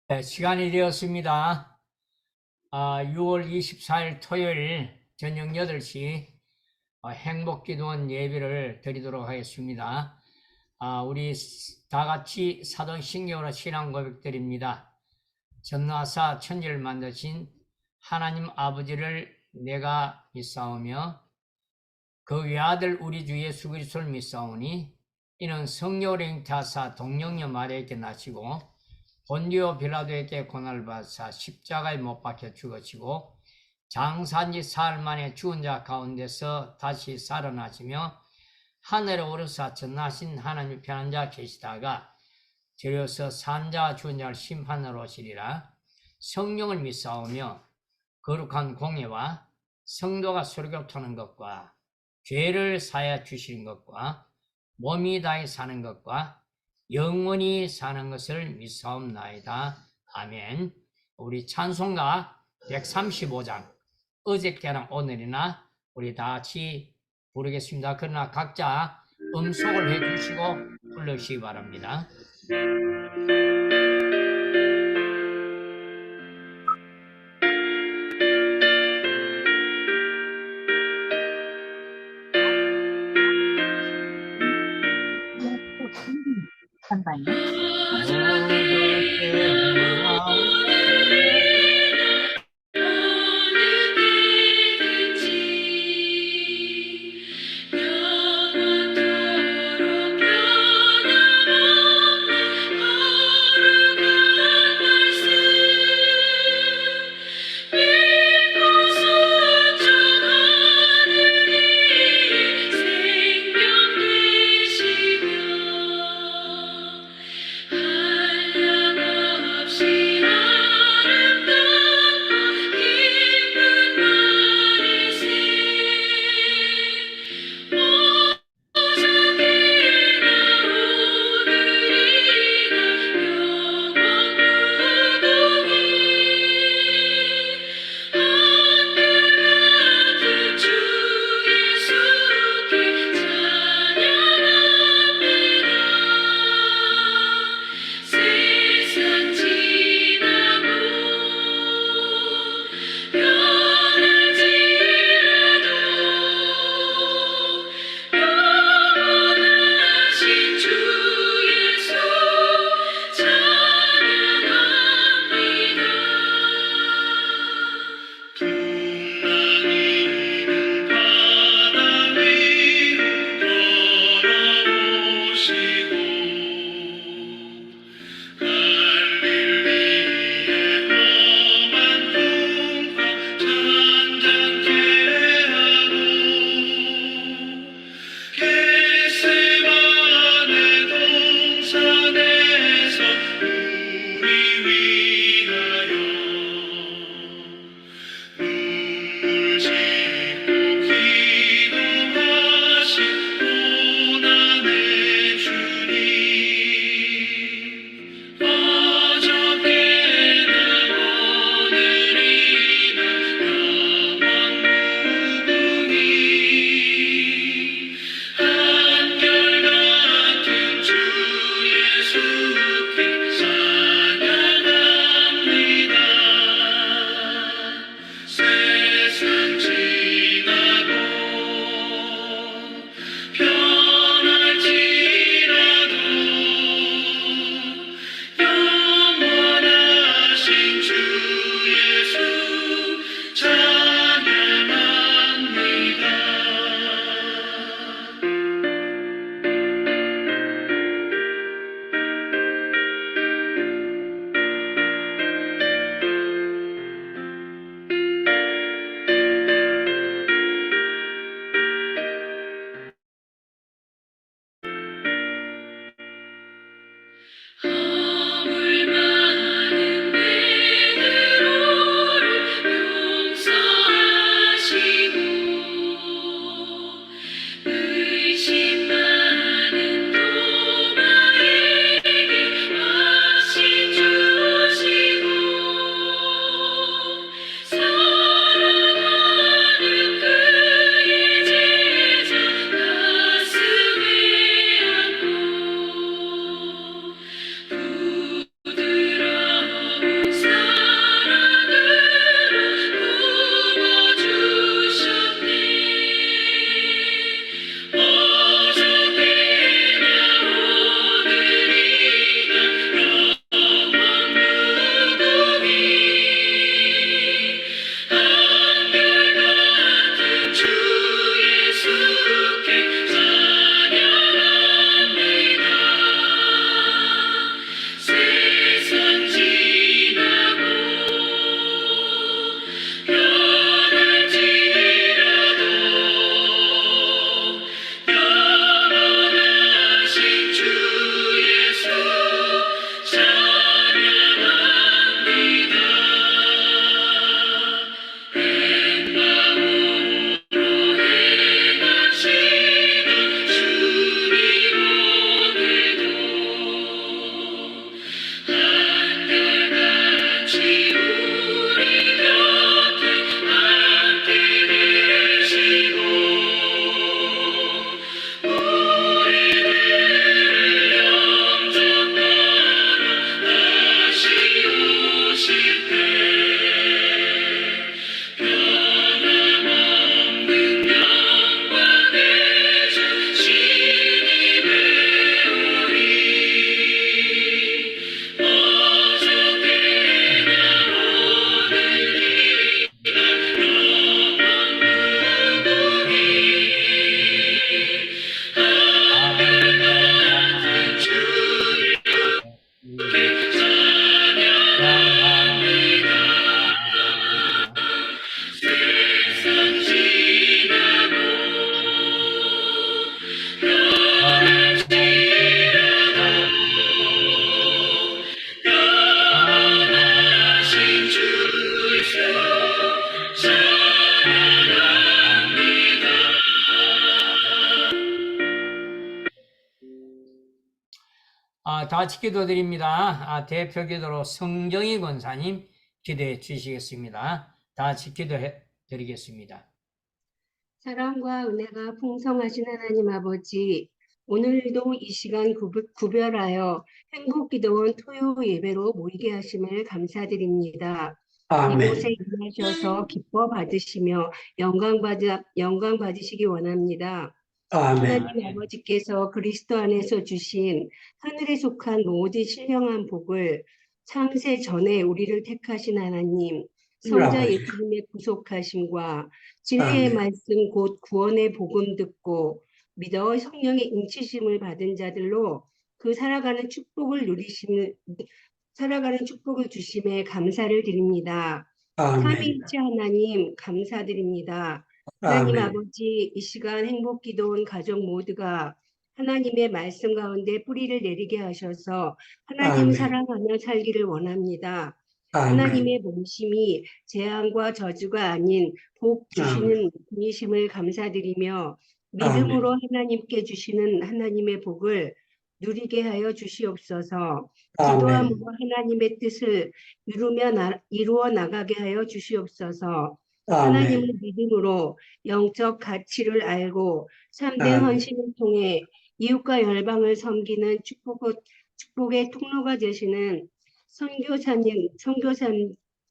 네, 시간이 되었습니다. 6월 24일 토요일 저녁 8시 행복기도원 예배를 드리도록 하겠습니다. 우리 다 같이 사도신경으로 신앙 고백드립니다. 전능하사 천지를 만드신 하나님 아버지를 내가 믿사오며 그 외아들 우리 주 예수 그리스도를 믿사오니 이는 성령으로 잉태하사 동정녀 마리아에게 나시고 본디오 빌라도에게 고난을 받으사 십자가에 못 박혀 죽으시고 장사한 지 사흘 만에 죽은 자 가운데서 다시 살아나시며 하늘에 오르사 전하신 하나님 편한 자 계시다가 저려서 산 자와 죽은 자를 심판하러 오시리라. 성령을 믿사오며 거룩한 공예와 성도가 서로 교통하는 것과 죄를 사하여 주시는 것과 몸이 다해 사는 것과 영원히 사는 것을 믿사옵나이다. 아멘. 우리 찬송가 135장 어저께나 오늘이나 우리 다 같이 부르겠습니다. 그러나 각자 음속을 해주시고 불러주시기 바랍니다. 생명 되시며 다 같이 기도드립니다. 대표 기도로 성정희 권사님 기도해 주시겠습니다. 다 같이 기도해 드리겠습니다. 사랑과 은혜가 풍성하신 하나님 아버지, 오늘도 이 시간 구별하여 행복기도원 토요 예배로 모이게 하심을 감사드립니다. 이곳에 아멘. 임하셔서 기뻐 받으시며 영광 받으시기 원합니다. 아멘. 하나님 아버지께서 그리스도 안에서 주신 하늘에 속한 모든 신령한 복을 창세 전에 우리를 택하신 하나님, 성자 아멘. 예수님의 구속하심과 진리의 아멘. 말씀 곧 구원의 복음 듣고 믿어 성령의 인치심을 받은 자들로 그 살아가는 축복을 주심에 감사를 드립니다. 아멘. 삼위일체 하나님 감사드립니다. 하나님 아멘. 아버지, 이 시간 행복기도원 가족 모두가 하나님의 말씀 가운데 뿌리를 내리게 하셔서 하나님 아멘. 사랑하며 살기를 원합니다. 아멘. 하나님의 몸심이 재앙과 저주가 아닌 복 주시는 분이심을 감사드리며 믿음으로 하나님께 주시는 하나님의 복을 누리게 하여 주시옵소서. 아멘. 기도함으로 하나님의 뜻을 이루어 나가게 하여 주시옵소서. 하나님을 아멘. 믿음으로 영적 가치를 알고 참된 아멘. 헌신을 통해 이웃과 열방을 섬기는 축복의 통로가 되시는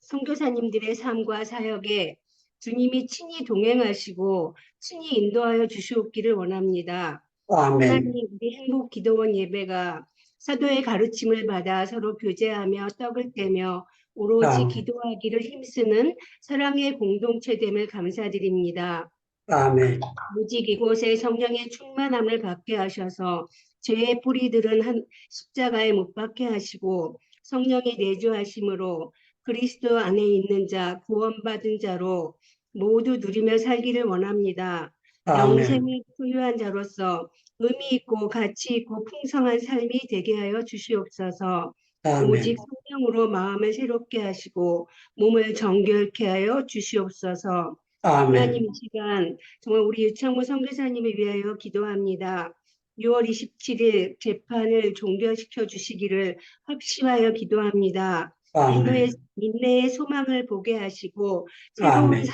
선교사님들의 삶과 사역에 주님이 친히 동행하시고 친히 인도하여 주시옵기를 원합니다. 아멘. 하나님, 우리 행복기도원 예배가 사도의 가르침을 받아 서로 교제하며 떡을 떼며 오로지 아멘. 기도하기를 힘쓰는 사랑의 공동체됨을 감사드립니다. 아멘. 오직 이곳에 성령의 충만함을 받게 하셔서 죄의 뿌리들은 십자가에 못 박게 하시고 성령의 내주하심으로 그리스도 안에 있는 자, 구원받은 자로 모두 누리며 살기를 원합니다. 아멘. 영생을 소유한 자로서 의미 있고 가치 있고 풍성한 삶이 되게 하여 주시옵소서. 오직 아멘. 성령으로 마음을 새롭게 하시고 몸을 정결케 하여 주시옵소서. 하나님, 아멘. 이 시간 정말 우리 유창모 선교사님을 위하여 기도합니다. 6월 27일 재판을 종결시켜 주시기를 확신하여 기도합니다. 아멘. 인내의 소망을 보게 하시고 새로운 아멘.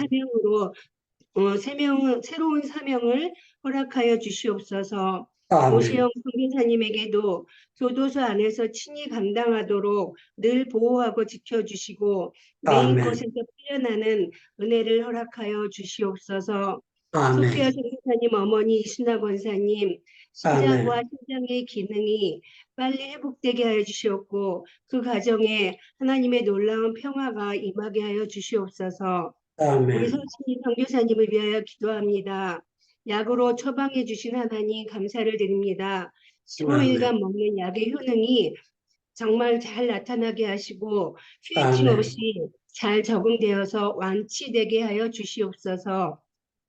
사명을 허락하여 주시옵소서. 아멘. 오시영 선교사님에게도 교도소 안에서 친히 감당하도록 늘 보호하고 지켜주시고 메인 아멘. 것에서 풀려나는 은혜를 허락하여 주시옵소서. 아멘. 소피아 선교사님 어머니 이순아 권사님 신장과 신장의 기능이 빨리 회복되게 하여 주시옵고 그 가정에 하나님의 놀라운 평화가 임하게 하여 주시옵소서. 우리 아멘. 서신이 선교사님을 위하여 기도합니다. 약으로 처방해 주신 하나님 감사를 드립니다. 15일간 먹는 약의 효능이 정말 잘 나타나게 하시고 후유증 아멘. 없이 잘 적응되어서 완치되게 하여 주시옵소서.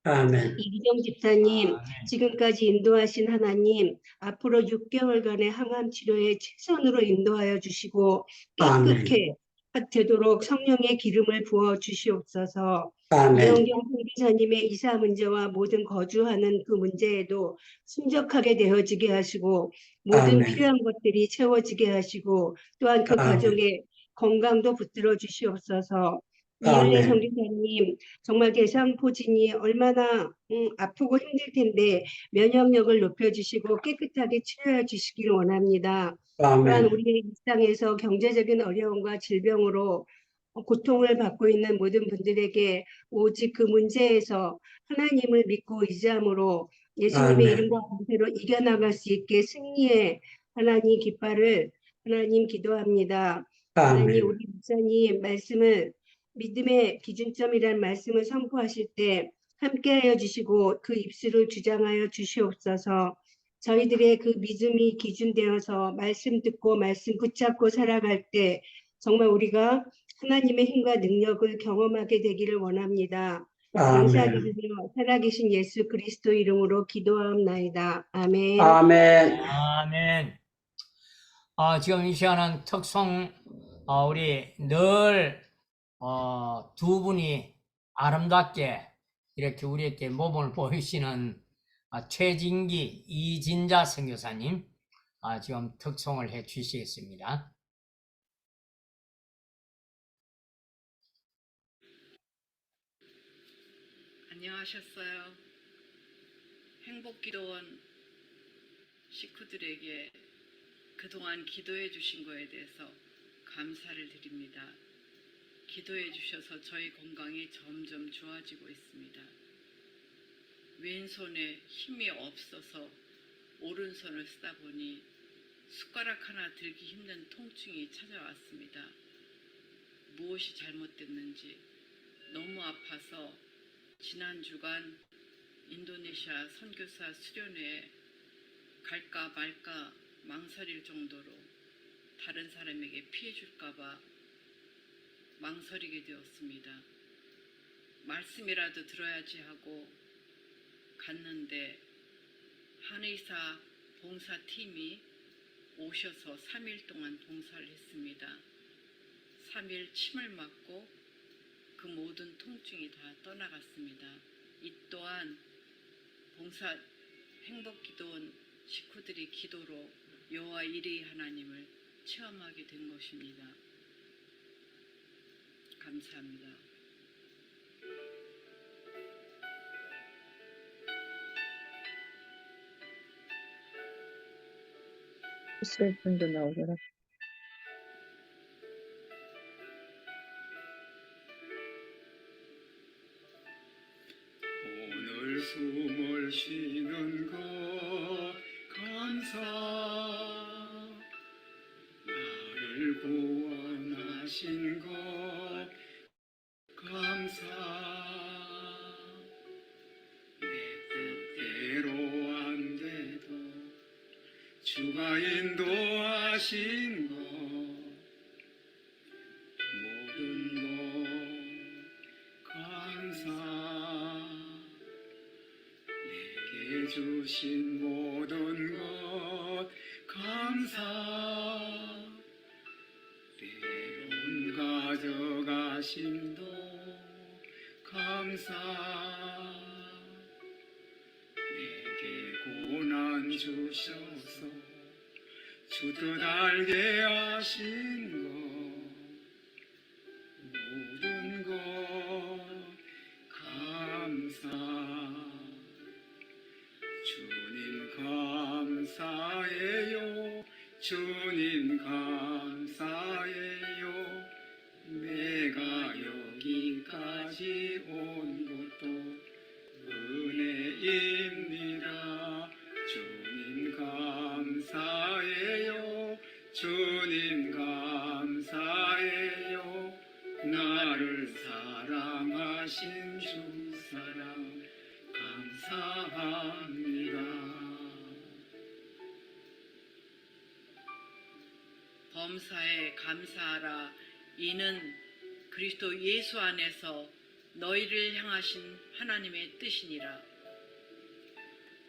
아멘. 이기정 집사님, 아멘. 지금까지 인도하신 하나님, 앞으로 6개월간의 항암 치료에 최선으로 인도하여 주시고 깨끗게 되도록 성령의 기름을 부어 주시옵소서. 아멘. 이영경 선교사님의 이사 문제와 모든 거주하는 그 문제에도 순적하게 되어지게 하시고 모든 아멘. 필요한 것들이 채워지게 하시고 또한 그 아멘. 가족의 건강도 붙들어 주시옵소서. 이은혜 아멘. 선교사님, 정말 대상포진이 얼마나 아프고 힘들 텐데 면역력을 높여주시고 깨끗하게 치료해 주시기를 원합니다. 또한 아멘. 우리의 일상에서 경제적인 어려움과 질병으로 고통을 받고 있는 모든 분들에게 오직 그 문제에서 하나님을 믿고 의지함으로 예수님의 아멘. 이름과 권세로 이겨나갈 수 있게 승리의 하나님 깃발을 하나님 기도합니다. 하나님, 아멘. 우리 목사님 말씀을 믿음의 기준점이라는 말씀을 선포하실 때 함께하여 주시고 그 입술을 주장하여 주시옵소서. 저희들의 그 믿음이 기준되어서 말씀 듣고 말씀 붙잡고 살아갈 때 정말 우리가 하나님의 힘과 능력을 경험하게 되기를 원합니다. 감사드리며 살아계신 예수 그리스도 이름으로 기도하옵나이다. 아멘. 아멘. 아멘. 지금 이 시간은 특송 우리 늘 두 분이 아름답게 이렇게 우리에게 모범을 보이시는 최진기, 이진자 선교사님, 지금 특송을 해 주시겠습니다. 안녕하셨어요. 행복기도원 식구들에게 그동안 기도해 주신 거에 대해서 감사를 드립니다. 기도해 주셔서 저희 건강이 점점 좋아지고 있습니다. 왼손에 힘이 없어서 오른손을 쓰다 보니 숟가락 하나 들기 힘든 통증이 찾아왔습니다. 무엇이 잘못됐는지 너무 아파서 지난 주간 인도네시아 선교사 수련회에 갈까 말까 망설일 정도로 다른 사람에게 피해 줄까봐 망설이게 되었습니다. 말씀이라도 들어야지 하고 갔는데 한의사 봉사팀이 오셔서 3일 동안 봉사를 했습니다. 3일 침을 맞고 그 모든 통증이 다 떠나갔습니다. 이 또한 봉사 행복기도원 식구들이 기도로 여호와 일의 하나님을 체험하게 된 것입니다. 감사합니다. 슬픈도 나오더라. 오늘 숨을 쉬는 것 감사, 나를 구원하신 것 감사, 내 뜻대로 안 돼도 주가 인도하신 것 모든 것 감사, 내게 주신 모든 것 감사, 때론 가져가심도 감사, 내게 고난 주셔서 주 뜻 알게 하신 것 모든 것 감사, 주님 감사해요, 주님 감사해요, 내가 여기까지 온 것도 은혜입니다. 주님 감사해요, 주님 감사해요, 나를 사랑하신 주 사랑 감사합니다. 범사에 감사하라. 이는 그리스도 예수 안에서 너희를 향하신 하나님의 뜻이니라.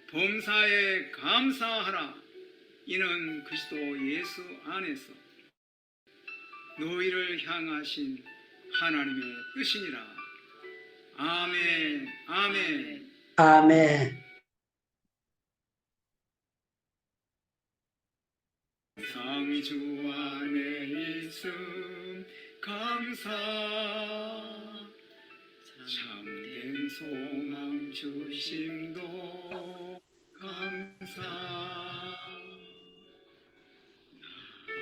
범사에 감사하라. 이는 그리스도 예수 안에서 너희를 향하신 하나님의 뜻이니라. 아멘, 아멘. 아멘. 상주 안에 있음 감사, 참된 소망 주심도 감사,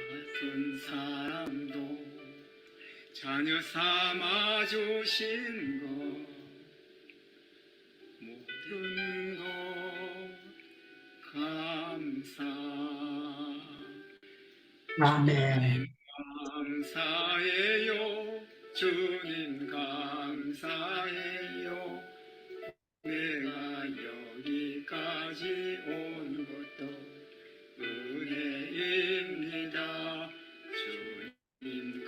같은 사람도 자녀 삼아 주신 것 모든 것 감사, 아멘. 감사해요, 주님 감사해요, 내가 여기까지 온 것도 은혜입니다. 주님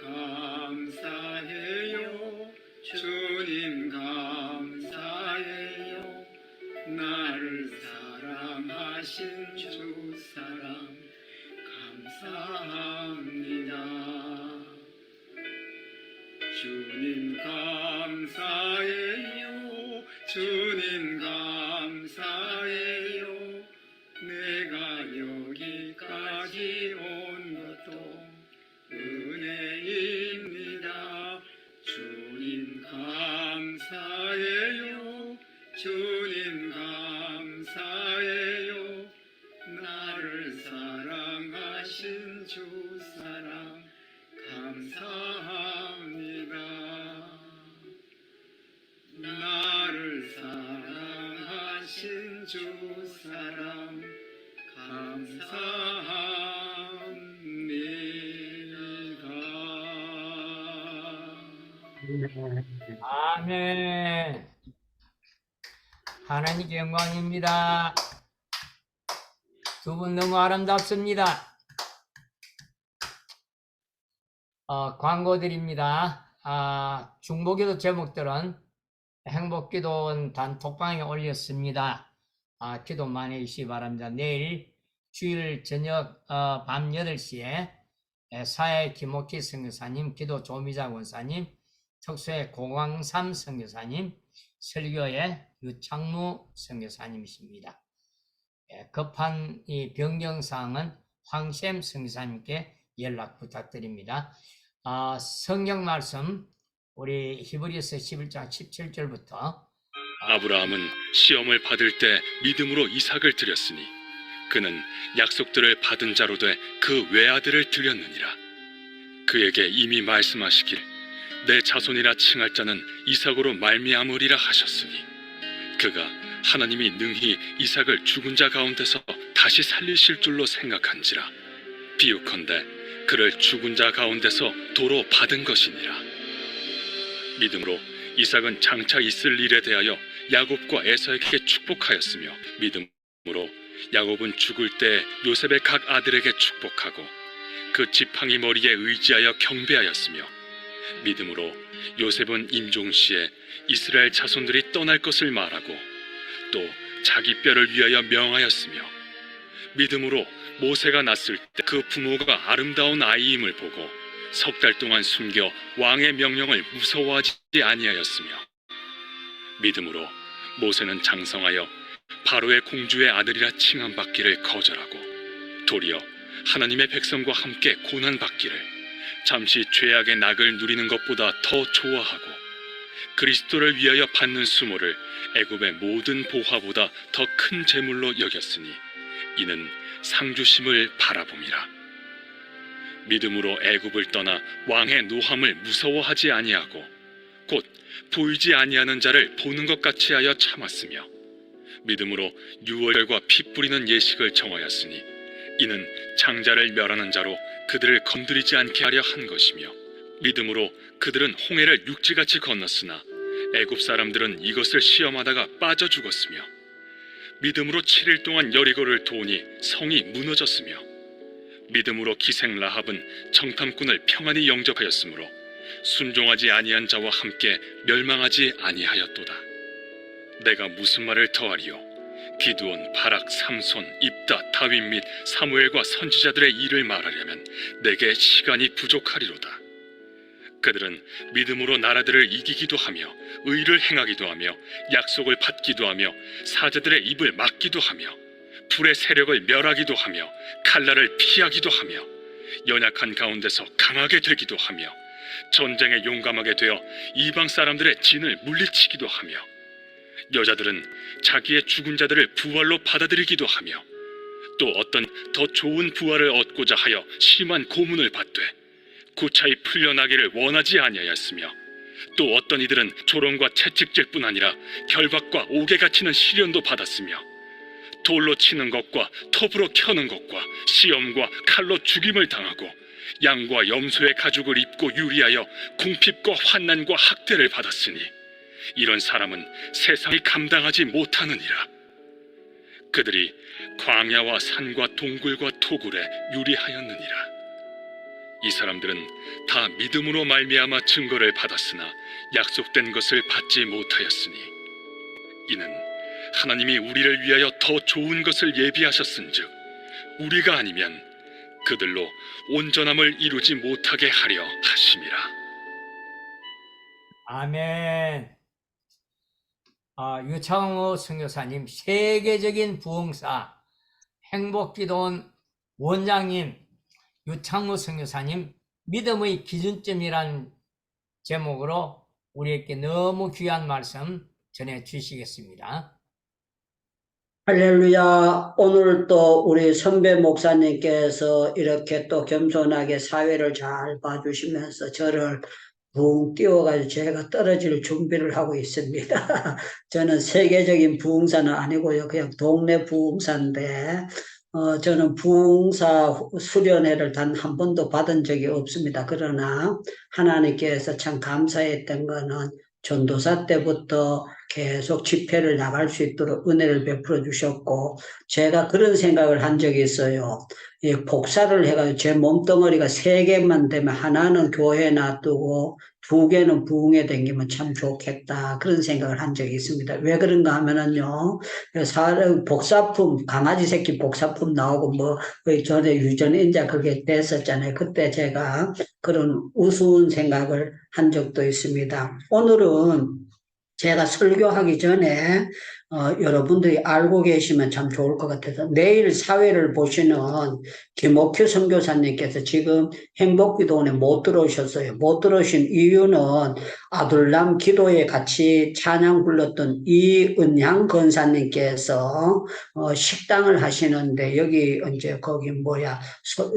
감사해요, 주님 감사해요, 나를 사랑하신 주 사랑 감사합니다. 주님 감사해요, 주님 감사해요, 내가 여기까지 온 것도 은혜입니다. 주님 감사해요. 주님 감사해요. 나를 사랑하신 주 사랑 감사합니다. 나를 사랑하신 주 사랑 감사합니다. 아멘. 하나님께 영광입니다. 두 분 너무 아름답습니다. 광고드립니다. 중보기도 제목들은 행복기도 단톡방에 올렸습니다. 기도 많이 해주시기 바랍니다. 내일 주일 저녁 밤 8시에 사회 김옥희 선교사님, 기도 조미자 권사님, 특수의 고광삼 선교사님, 설교의 유창무 선교사님이십니다. 급한 이 변경사항은 황샘 선교사님께 연락 부탁드립니다. 성경 말씀 우리 히브리서 11장 17절부터 아브라함은 시험을 받을 때 믿음으로 이삭을 드렸으니 그는 약속들을 받은 자로 돼 그 외아들을 드렸느니라. 그에게 이미 말씀하시길 내 자손이라 칭할 자는 이삭으로 말미암으리라 하셨으니 그가 하나님이 능히 이삭을 죽은 자 가운데서 다시 살리실 줄로 생각한지라. 비유컨대 그를 죽은 자 가운데서 도로 받은 것이니라. 믿음으로 이삭은 장차 있을 일에 대하여 야곱과 에서에게 축복하였으며 믿음으로 야곱은 죽을 때 요셉의 각 아들에게 축복하고 그 지팡이 머리에 의지하여 경배하였으며 믿음으로 요셉은 임종시에 이스라엘 자손들이 떠날 것을 말하고 또 자기 뼈를 위하여 명하였으며 믿음으로 모세가 낳았을 때 그 부모가 아름다운 아이임을 보고 석 달 동안 숨겨 왕의 명령을 무서워하지 아니하였으며 믿음으로 모세는 장성하여 바로의 공주의 아들이라 칭함받기를 거절하고 도리어 하나님의 백성과 함께 고난받기를 잠시 죄악의 낙을 누리는 것보다 더 좋아하고 그리스도를 위하여 받는 수모를 애굽의 모든 보화보다 더 큰 재물로 여겼으니 이는 상주심을 바라봄이라. 믿음으로 애굽을 떠나 왕의 노함을 무서워하지 아니하고 곧 보이지 아니하는 자를 보는 것 같이 하여 참았으며 믿음으로 유월절과 피 뿌리는 예식을 정하였으니 이는 장자를 멸하는 자로 그들을 건드리지 않게 하려 한 것이며 믿음으로 그들은 홍해를 육지같이 건넜으나 애굽 사람들은 이것을 시험하다가 빠져 죽었으며 믿음으로 7일 동안 여리고를 도우니 성이 무너졌으며 믿음으로 기생 라합은 정탐꾼을 평안히 영접하였으므로 순종하지 아니한 자와 함께 멸망하지 아니하였도다. 내가 무슨 말을 더하리요? 기드온, 바락, 삼손, 입다, 다윗 및 사무엘과 선지자들의 일을 말하려면 내게 시간이 부족하리로다. 그들은 믿음으로 나라들을 이기기도 하며 의를 행하기도 하며 약속을 받기도 하며 사자들의 입을 막기도 하며 불의 세력을 멸하기도 하며 칼날을 피하기도 하며 연약한 가운데서 강하게 되기도 하며 전쟁에 용감하게 되어 이방 사람들의 진을 물리치기도 하며 여자들은 자기의 죽은 자들을 부활로 받아들이기도 하며 또 어떤 더 좋은 부활을 얻고자 하여 심한 고문을 받되 고차히 풀려나기를 원하지 아니하였으며 또 어떤 이들은 조롱과 채찍질 뿐 아니라 결박과 옥에 갇히는 시련도 받았으며 돌로 치는 것과 톱으로 켜는 것과 시험과 칼로 죽임을 당하고 양과 염소의 가죽을 입고 유리하여 궁핍과 환난과 학대를 받았으니 이런 사람은 세상이 감당하지 못하느니라. 그들이 광야와 산과 동굴과 토굴에 유리하였느니라. 이 사람들은 다 믿음으로 말미암아 증거를 받았으나 약속된 것을 받지 못하였으니 이는 하나님이 우리를 위하여 더 좋은 것을 예비하셨은즉 우리가 아니면 그들로 온전함을 이루지 못하게 하려 하심이라. 아멘. 유창호 선교사님 세계적인 부흥사 행복기도원 원장님 유창무 선교사님 믿음의 기준점이라는 제목으로 우리에게 너무 귀한 말씀 전해 주시겠습니다. 할렐루야. 오늘 또 우리 선배 목사님께서 이렇게 또 겸손하게 사회를 잘 봐주시면서 저를 붕 띄워가지고 제가 떨어질 준비를 하고 있습니다. 저는 세계적인 부흥사는 아니고요. 그냥 동네 부흥사인데, 저는 부흥사 수련회를 단 한 번도 받은 적이 없습니다. 그러나 하나님께서 참 감사했던 거는 전도사 때부터 계속 집회를 나갈 수 있도록 은혜를 베풀어 주셨고, 제가 그런 생각을 한 적이 있어요. 예, 복사를 해가지고 제 몸뚱어리가 3개만 되면 하나는 교회에 놔두고 2개는 부흥에 댕기면 참 좋겠다. 그런 생각을 한 적이 있습니다. 왜 그런가 하면은요, 복사품, 강아지 새끼 복사품 나오고 전에 유전인자 그게 됐었잖아요. 그때 제가 그런 우스운 생각을 한 적도 있습니다. 오늘은 제가 설교하기 전에 여러분들이 알고 계시면 참 좋을 것 같아서 내일 사회를 보시는 김옥규 선교사님께서 지금 행복기도원에 못 들어오셨어요. 못 들어오신 이유는 아둘람 기도에 같이 찬양 불렀던 이은향 권사님께서 식당을 하시는데 여기 이제 거기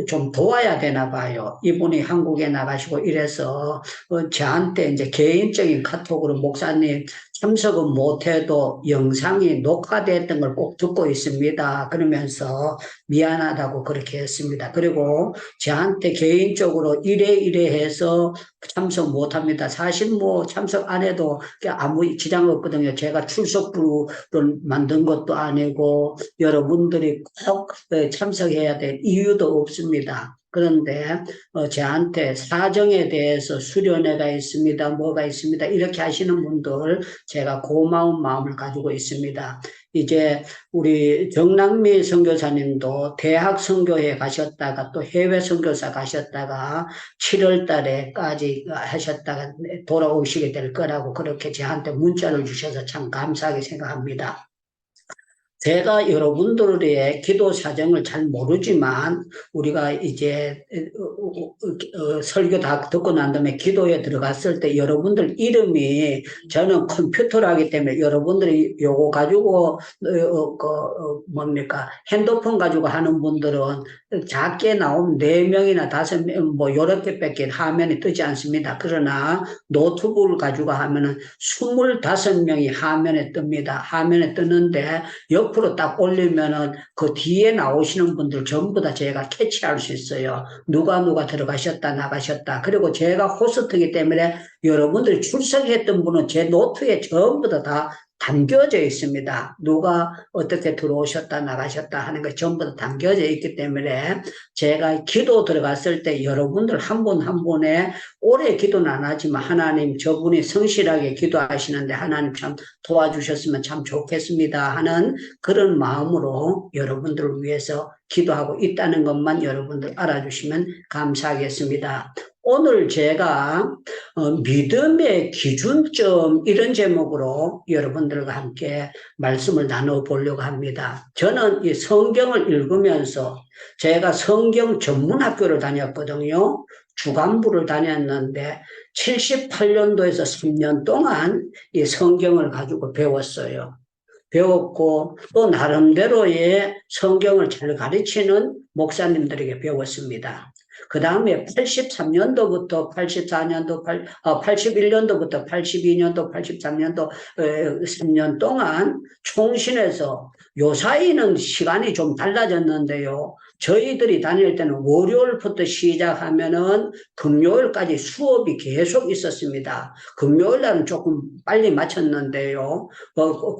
좀 도와야 되나 봐요. 이분이 한국에 나가시고 이래서 저한테 이제 개인적인 카톡으로 목사님 참석은 못해도 영상이 녹화됐던 걸 꼭 듣고 있습니다. 그러면서 미안하다고 그렇게 했습니다. 그리고 저한테 개인적으로 이래 해서 참석 못합니다. 사실 참석 안 해도 아무 지장 없거든요. 제가 출석부를 만든 것도 아니고 여러분들이 꼭 참석해야 될 이유도 없습니다. 그런데 저한테 사정에 대해서 수련회가 있습니다. 뭐가 있습니다. 이렇게 하시는 분들 제가 고마운 마음을 가지고 있습니다. 이제 우리 정남미 선교사님도 대학 선교회 가셨다가 또 해외 선교사 가셨다가 7월 달에까지 하셨다가 돌아오시게 될 거라고 그렇게 저한테 문자를 주셔서 참 감사하게 생각합니다. 제가 여러분들의 기도 사정을 잘 모르지만 우리가 이제 설교 다 듣고 난 다음에 기도에 들어갔을 때 여러분들 이름이 저는 컴퓨터로 하기 때문에 여러분들이 요거 가지고 핸드폰 가지고 하는 분들은 작게 나오면 4명이나 5명 요렇게밖에 화면이 뜨지 않습니다. 그러나 노트북을 가지고 하면은 25명이 화면에 뜹니다. 화면에 뜨는데 옆으로 딱 올리면은 그 뒤에 나오시는 분들 전부 다 제가 캐치할 수 있어요. 누가 들어가셨다 나가셨다. 그리고 제가 호스트이기 때문에 여러분들이 출석했던 분은 제 노트에 전부 다 담겨져 있습니다. 누가 어떻게 들어오셨다 나가셨다 하는 게 전부 다 담겨져 있기 때문에 제가 기도 들어갔을 때 여러분들 한 분 한 분에 오래 기도는 안 하지만 하나님 저분이 성실하게 기도하시는데 하나님 참 도와주셨으면 참 좋겠습니다 하는 그런 마음으로 여러분들을 위해서 기도하고 있다는 것만 여러분들 알아주시면 감사하겠습니다. 오늘 제가 믿음의 기준점 이런 제목으로 여러분들과 함께 말씀을 나눠보려고 합니다. 저는 이 성경을 읽으면서 제가 성경 전문학교를 다녔거든요. 주간부를 다녔는데 78년도에서 3년 동안 이 성경을 가지고 배웠어요. 배웠고 또 나름대로의 성경을 잘 가르치는 목사님들에게 배웠습니다. 그 다음에 83년도부터 84년도, 81년도부터 82년도, 83년도 3년 동안 총신에서 요 사이는 시간이 좀 달라졌는데요. 저희들이 다닐 때는 월요일부터 시작하면은 금요일까지 수업이 계속 있었습니다. 금요일 날은 조금 빨리 마쳤는데요.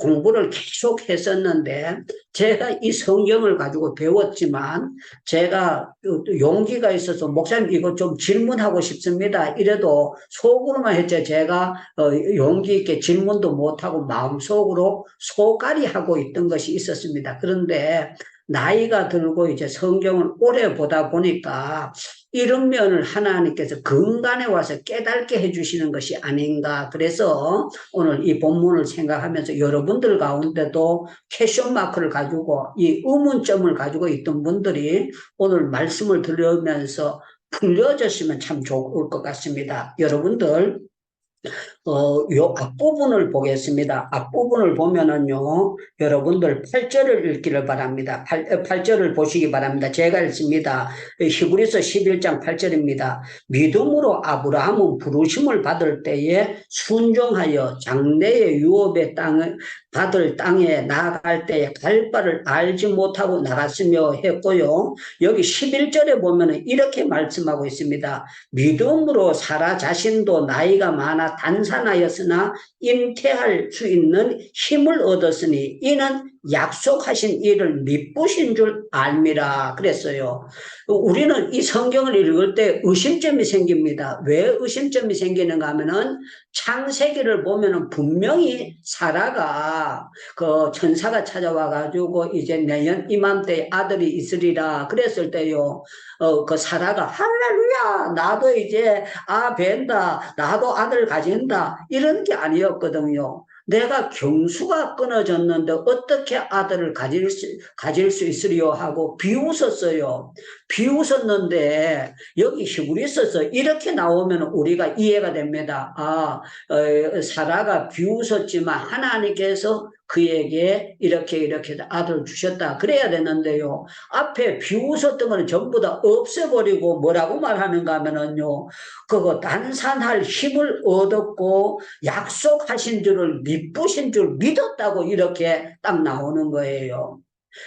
공부를 계속 했었는데 제가 이 성경을 가지고 배웠지만 제가 용기가 있어서 목사님 이거 좀 질문하고 싶습니다. 이래도 속으로만 했죠. 제가 용기 있게 질문도 못하고 마음속으로 소갈이 하고 있던 것이 있었습니다. 그런데 나이가 들고 이제 성경을 오래 보다 보니까 이런 면을 하나님께서 근간에 와서 깨닫게 해주시는 것이 아닌가. 그래서 오늘 이 본문을 생각하면서 여러분들 가운데도 퀘션 마크를 가지고 이 의문점을 가지고 있던 분들이 오늘 말씀을 들으면서 풀려졌으면 참 좋을 것 같습니다. 여러분들 요 앞부분을 보겠습니다. 앞부분을 보면은요, 여러분들 8절을 읽기를 바랍니다. 8절을 보시기 바랍니다. 제가 읽습니다. 히브리서 11장 8절입니다. 믿음으로 아브라함은 부르심을 받을 때에 순종하여 장래의 유업의 받을 땅에 나아갈 때에 갈 바를 알지 못하고 나갔으며 했고요. 여기 11절에 보면은 이렇게 말씀하고 있습니다. 믿음으로 사라 자신도 나이가 많아 단산하였으나 잉태할 수 있는 힘을 얻었으니 이는 약속하신 일을 미쁘신 줄 알미라 그랬어요. 우리는 이 성경을 읽을 때 의심점이 생깁니다. 왜 의심점이 생기는가 하면은 창세기를 보면은 분명히 사라가 그 천사가 찾아와 가지고 이제 내년 이맘때 아들이 있으리라 그랬을 때요. 그 사라가 할렐루야 나도 이제 벤다 나도 아들 가진다 이런 게 아니었거든요. 내가 경수가 끊어졌는데 어떻게 아들을 가질 수 있으리요 하고 비웃었어요. 비웃었는데 여기 히브리서에서 이렇게 나오면 우리가 이해가 됩니다. 사라가 비웃었지만 하나님께서 그에게 이렇게 아들을 주셨다 그래야 되는데요. 앞에 비웃었던 거는 전부 다 없애버리고 뭐라고 말하는가 하면은요. 그거 단산할 힘을 얻었고 약속하신 줄을 미쁘신 줄 믿었다고 이렇게 딱 나오는 거예요.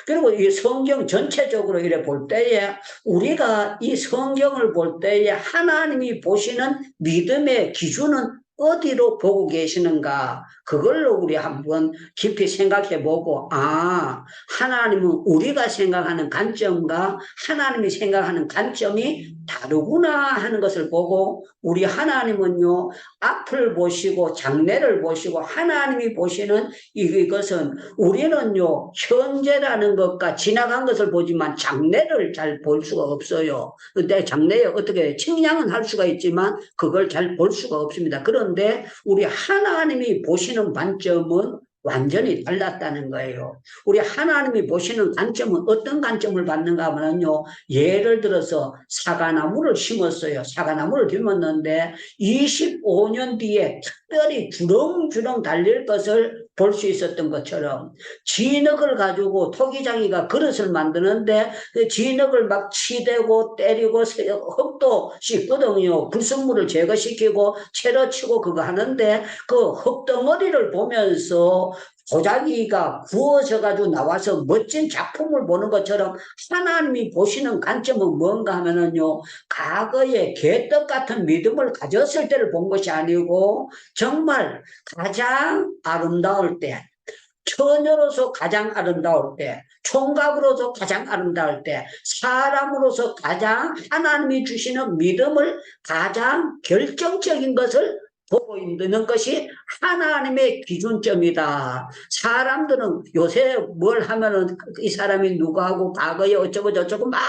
그리고 이 성경 전체적으로 이래 볼 때에 우리가 이 성경을 볼 때에 하나님이 보시는 믿음의 기준은 어디로 보고 계시는가 그걸로 우리 한번 깊이 생각해 보고 하나님은 우리가 생각하는 관점과 하나님이 생각하는 관점이 다르구나 하는 것을 보고 우리 하나님은요 앞을 보시고 장래를 보시고 하나님이 보시는 이것은 우리는요 현재라는 것과 지나간 것을 보지만 장래를 잘 볼 수가 없어요. 근데 장래에 어떻게 측량은 할 수가 있지만 그걸 잘 볼 수가 없습니다. 그런데 우리 하나님이 보시는 관점은 완전히 달랐다는 거예요. 우리 하나님이 보시는 관점은 어떤 관점을 받는가 하면요. 예를 들어서 사과나무를 심었어요. 사과나무를 심었는데 25년 뒤에 특별히 주렁주렁 달릴 것을 볼 수 있었던 것처럼 진흙을 가지고 토기장이가 그릇을 만드는데 그 진흙을 막 치대고 때리고 흙도 씻거든요. 불순물을 제거시키고 채로치고 그거 하는데 그 흙덩어리를 보면서 도자기가 구워져 가지고 나와서 멋진 작품을 보는 것처럼 하나님이 보시는 관점은 뭔가 하면은요 과거에 개떡 같은 믿음을 가졌을 때를 본 것이 아니고 정말 가장 아름다울 때 처녀로서 가장 아름다울 때 총각으로서 가장 아름다울 때 사람으로서 가장 하나님이 주시는 믿음을 가장 결정적인 것을 보고 있는 것이 하나님의 기준점이다. 사람들은 요새 뭘 하면은 이 사람이 누구하고 과거에 어쩌고 저쩌고 막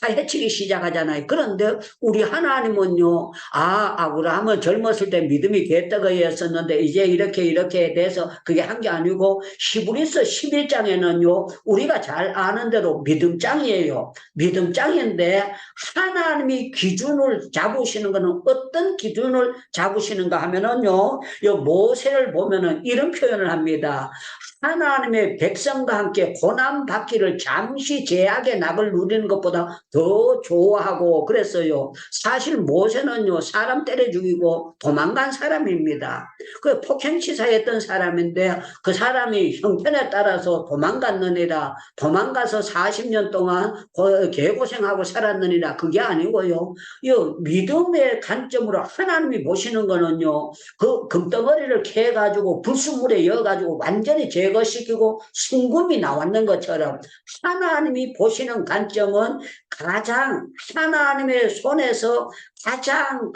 파헤치기 시작하잖아요. 그런데 우리 하나님은요, 아브라함은 젊었을 때 믿음이 개떡이었었는데 이제 이렇게 돼서 그게 한 게 아니고 히브리서 11장에는요, 우리가 잘 아는 대로 믿음장이에요. 믿음장인데 하나님이 기준을 잡으시는 것은 어떤 기준을 잡으시는가 하면은요, 모세를 보면은 이런 표현을 합니다. 하나님의 백성과 함께 고난 받기를 잠시 제약의 낙을 누리는 것보다 더 좋아하고 그랬어요. 사실 모세는요 사람 때려 죽이고 도망간 사람입니다. 그 폭행치사했던 사람인데 그 사람이 형편에 따라서 도망갔느니라. 도망가서 40년 동안 개고생하고 살았느니라. 그게 아니고요. 이 믿음의 관점으로 하나님이 보시는 거는요. 그 금덩어리를 캐가지고 불순물에 이어가지고 완전히 제거시키고 순금이 나왔는 것처럼 하나님이 보시는 관점은 가장 하나님의 손에서 가장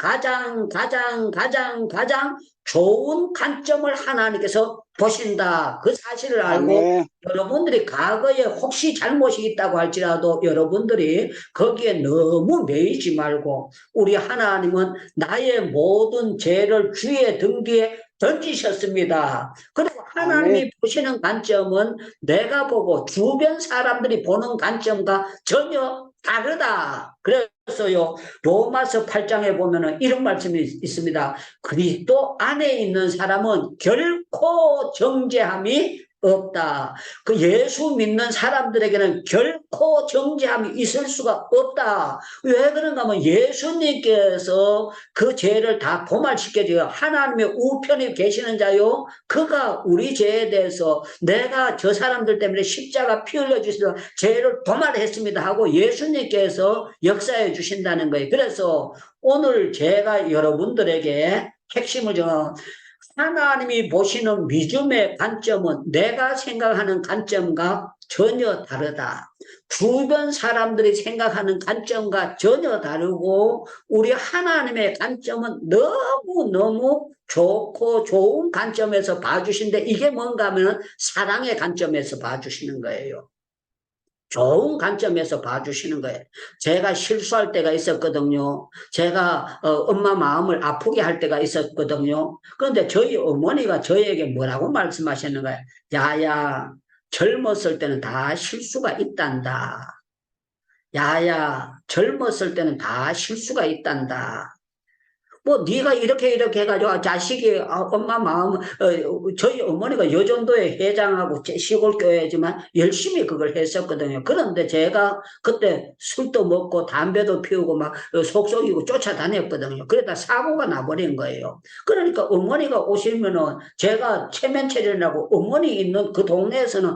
좋은 관점을 하나님께서 보신다. 그 사실을 알고 아멘. 여러분들이 과거에 혹시 잘못이 있다고 할지라도 여러분들이 거기에 너무 매이지 말고 우리 하나님은 나의 모든 죄를 주의 등 뒤에 던지셨습니다. 그리고 하나님이 아멘. 보시는 관점은 내가 보고 주변 사람들이 보는 관점과 전혀 다르다. 그래서요, 로마서 8장에 보면은 이런 말씀이 있습니다. 그리스도 안에 있는 사람은 결코 정죄함이 없다. 그 예수 믿는 사람들에게는 결코 정죄함이 있을 수가 없다. 왜 그런가 하면 예수님께서 그 죄를 다 도말시켜줘요. 하나님의 우편에 계시는 자요. 그가 우리 죄에 대해서 내가 저 사람들 때문에 십자가 피 흘려 주셔서 죄를 도말했습니다 하고 예수님께서 역사해 주신다는 거예요. 그래서 오늘 제가 여러분들에게 핵심을 정한 하나님이 보시는 믿음의 관점은 내가 생각하는 관점과 전혀 다르다. 주변 사람들이 생각하는 관점과 전혀 다르고 우리 하나님의 관점은 너무너무 좋고 좋은 관점에서 봐주신데 이게 뭔가 하면 사랑의 관점에서 봐주시는 거예요. 좋은 관점에서 봐주시는 거예요. 제가 실수할 때가 있었거든요. 제가 엄마 마음을 아프게 할 때가 있었거든요. 그런데 저희 어머니가 저에게 뭐라고 말씀하셨는가요? 야야, 젊었을 때는 다 실수가 있단다. 야야, 젊었을 때는 다 실수가 있단다. 뭐 네가 이렇게 해가지고 자식이 엄마 마음 저희 어머니가 여전도의 회장하고 시골 교회지만 열심히 그걸 했었거든요. 그런데 제가 그때 술도 먹고 담배도 피우고 막 속속이고 쫓아다녔거든요. 그러다 사고가 나버린 거예요. 그러니까 어머니가 오시면은 제가 체면체련하고 어머니 있는 그 동네에서는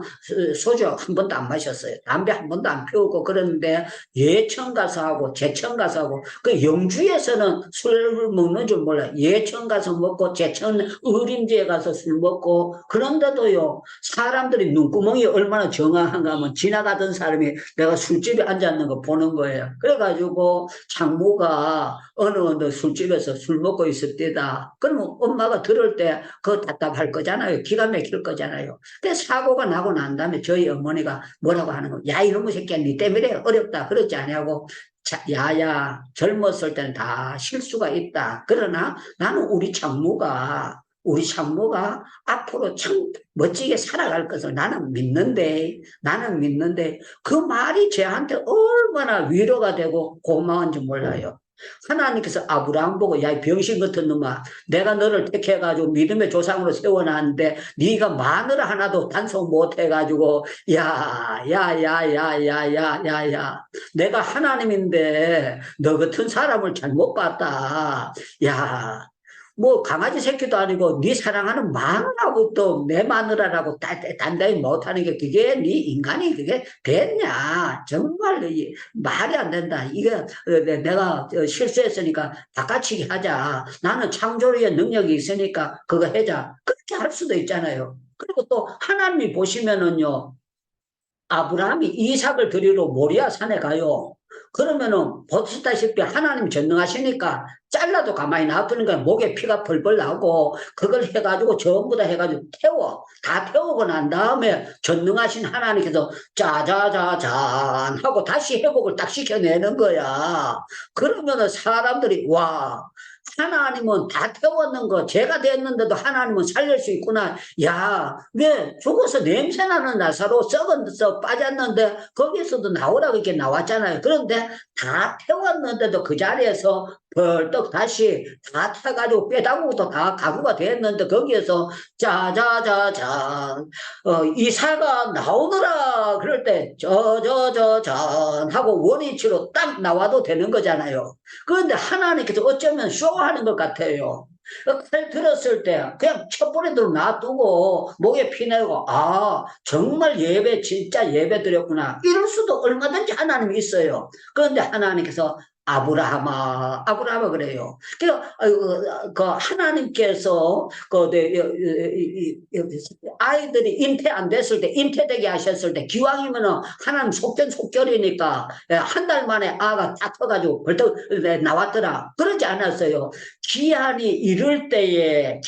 소주 한 번도 안 마셨어요. 담배 한 번도 안 피우고 그러는데 예천 가서 하고 제천 가서 하고 그 영주에서는 술 먹는 줄 몰라요. 예천 가서 먹고 제천 의림지에 가서 술 먹고 그런데도요 사람들이 눈구멍이 얼마나 정확한가 하면 지나가던 사람이 내가 술집에 앉았는 거 보는 거예요. 그래가지고 장모가 어느 술집에서 술 먹고 있을 때다. 그러면 엄마가 들을 때 그거 답답할 거잖아요. 기가 막힐 거잖아요. 근데 사고가 나고 난 다음에 저희 어머니가 뭐라고 하는 거야. 야 이놈의 새끼야 니 때문에 어렵다 그러지 않냐고. 야야 젊었을 때는 다 실수가 있다. 그러나 나는 우리 장모가 앞으로 참 멋지게 살아갈 것을 나는 믿는데 그 말이 저한테 얼마나 위로가 되고 고마운지 몰라요. 하나님께서 아브라함 보고 야 병신 같은 놈아 내가 너를 택해가지고 믿음의 조상으로 세워놨는데 네가 마늘 하나도 단속 못해가지고 야야야야야야야야 내가 하나님인데 너 같은 사람을 잘못 봤다. 야 뭐 강아지 새끼도 아니고 네 사랑하는 마누라고 또 내 마누라라고 단단히 못하는 게 그게 네 인간이 그게 됐냐. 정말 말이 안 된다. 이게 내가 실수했으니까 바꿔치기 하자. 나는 창조의 능력이 있으니까 그거 하자. 그렇게 할 수도 있잖아요. 그리고 또 하나님이 보시면은요. 아브라함이 이삭을 드리러 모리아 산에 가요. 그러면은 보시다시피 하나님 전능하시니까 잘라도 가만히 놔두는 거야. 목에 피가 펄펄 나고 그걸 해가지고 전부 다 해가지고 다 태우고 난 다음에 전능하신 하나님께서 짜자자잔 하고 다시 회복을 딱 시켜내는 거야. 그러면은 사람들이 와 하나님은 다 태웠는 거 죄가 됐는데도 하나님은 살릴 수 있구나. 야, 왜 죽어서 냄새나는 나사로 썩어서 빠졌는데 거기서도 나오라고 이렇게 나왔잖아요. 그런데 다 태웠는데도 그 자리에서 벌떡 다시 다 타가지고 빼다구도 다 가구가 됐는데 거기에서 짜자자잔 이사가 나오더라 그럴 때 저저저잔 하고 원위치로 딱 나와도 되는 거잖아요. 그런데 하나님께서 어쩌면 쇼하는 것 같아요. 칼 들었을 때 그냥 촛불에도 놔두고 목에 피내고 정말 예배 진짜 예배 드렸구나 이럴 수도 얼마든지 하나님이 있어요. 그런데 하나님께서 아브라함아 그래요. 그 하나님께서 아이들이 잉태 안 됐을 때, 잉태되게 하셨을 때, 기왕이면은 하나님 속견속결이니까 한 달 만에 아가 딱 커가지고 벌떡 나왔더라. 그러지 않았어요. 기한이 이럴 때,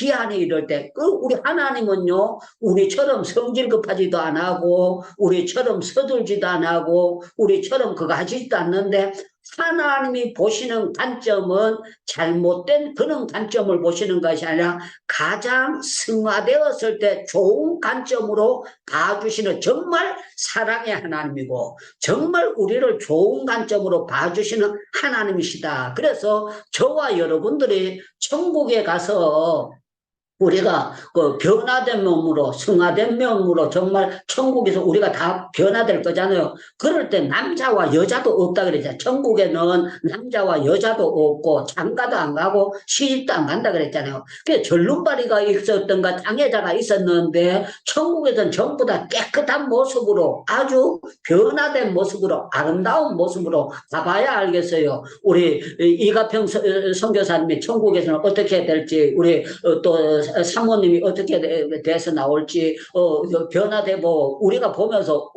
우리 하나님은요, 우리처럼 성질 급하지도 안 하고, 우리처럼 서둘지도 안 하고, 우리처럼 그거 하지도 않는데, 하나님이 보시는 관점은 잘못된 그런 관점을 보시는 것이 아니라 가장 승화되었을 때 좋은 관점으로 봐주시는 정말 사랑의 하나님이고 정말 우리를 좋은 관점으로 봐주시는 하나님이시다. 그래서 저와 여러분들이 천국에 가서 우리가 그 변화된 몸으로 승화된 몸으로 정말 천국에서 우리가 다 변화될 거잖아요. 그럴 때 남자와 여자도 없다 그랬잖아요. 천국에는 남자와 여자도 없고 장가도 안 가고 시집도 안 간다 그랬잖아요. 그 절름발이가 있었던가 장애자가 있었는데 천국에서는 전부 다 깨끗한 모습으로 아주 변화된 모습으로 아름다운 모습으로 가봐야 알겠어요. 우리 이가평 선교사님이 천국에서는 어떻게 될지 우리 또 사모님이 어떻게 돼서 나올지 변화되고 우리가 보면서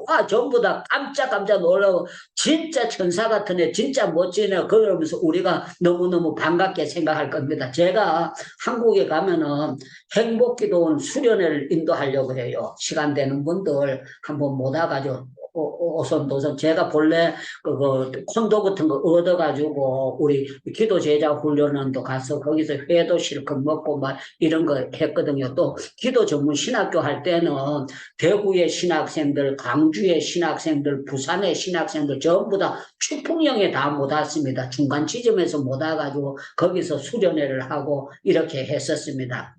와 전부 다 깜짝 놀라고 진짜 천사 같은 애 진짜 멋진 애 그러면서 우리가 너무너무 반갑게 생각할 겁니다. 제가 한국에 가면은 행복기도원 수련회를 인도하려고 해요. 시간 되는 분들 한번 못 와가지고 오손도손 제가 본래 그 콘도 같은 거 얻어가지고 우리 기도 제자 훈련원도 가서 거기서 회도 실컷 먹고 막 이런 거 했거든요. 또 기도 전문 신학교 할 때는 대구의 신학생들, 강주의 신학생들, 부산의 신학생들 전부 다 추풍령에 다 못 왔습니다. 중간 지점에서 못 와가지고 거기서 수련회를 하고 이렇게 했었습니다.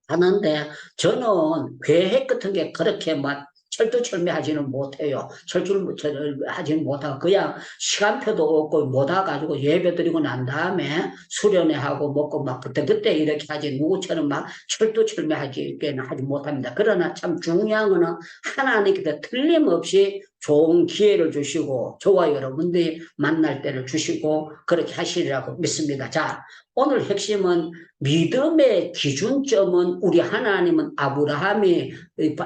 하는데 저는 계획 같은 게 그렇게 막 철두철미하지는 못해요. 철두철미하지는 못하고 그냥 시간표도 없고 못 와가지고 예배드리고 난 다음에 수련회 하고 먹고 막 그때 이렇게 하지 누구처럼 막 철두철미하지는 하지 못합니다. 그러나 참 중요한 거는 하나님께서 틀림없이 좋은 기회를 주시고 저와 여러분들이 만날 때를 주시고 그렇게 하시리라고 믿습니다. 자, 오늘 핵심은 믿음의 기준점은 우리 하나님은 아브라함이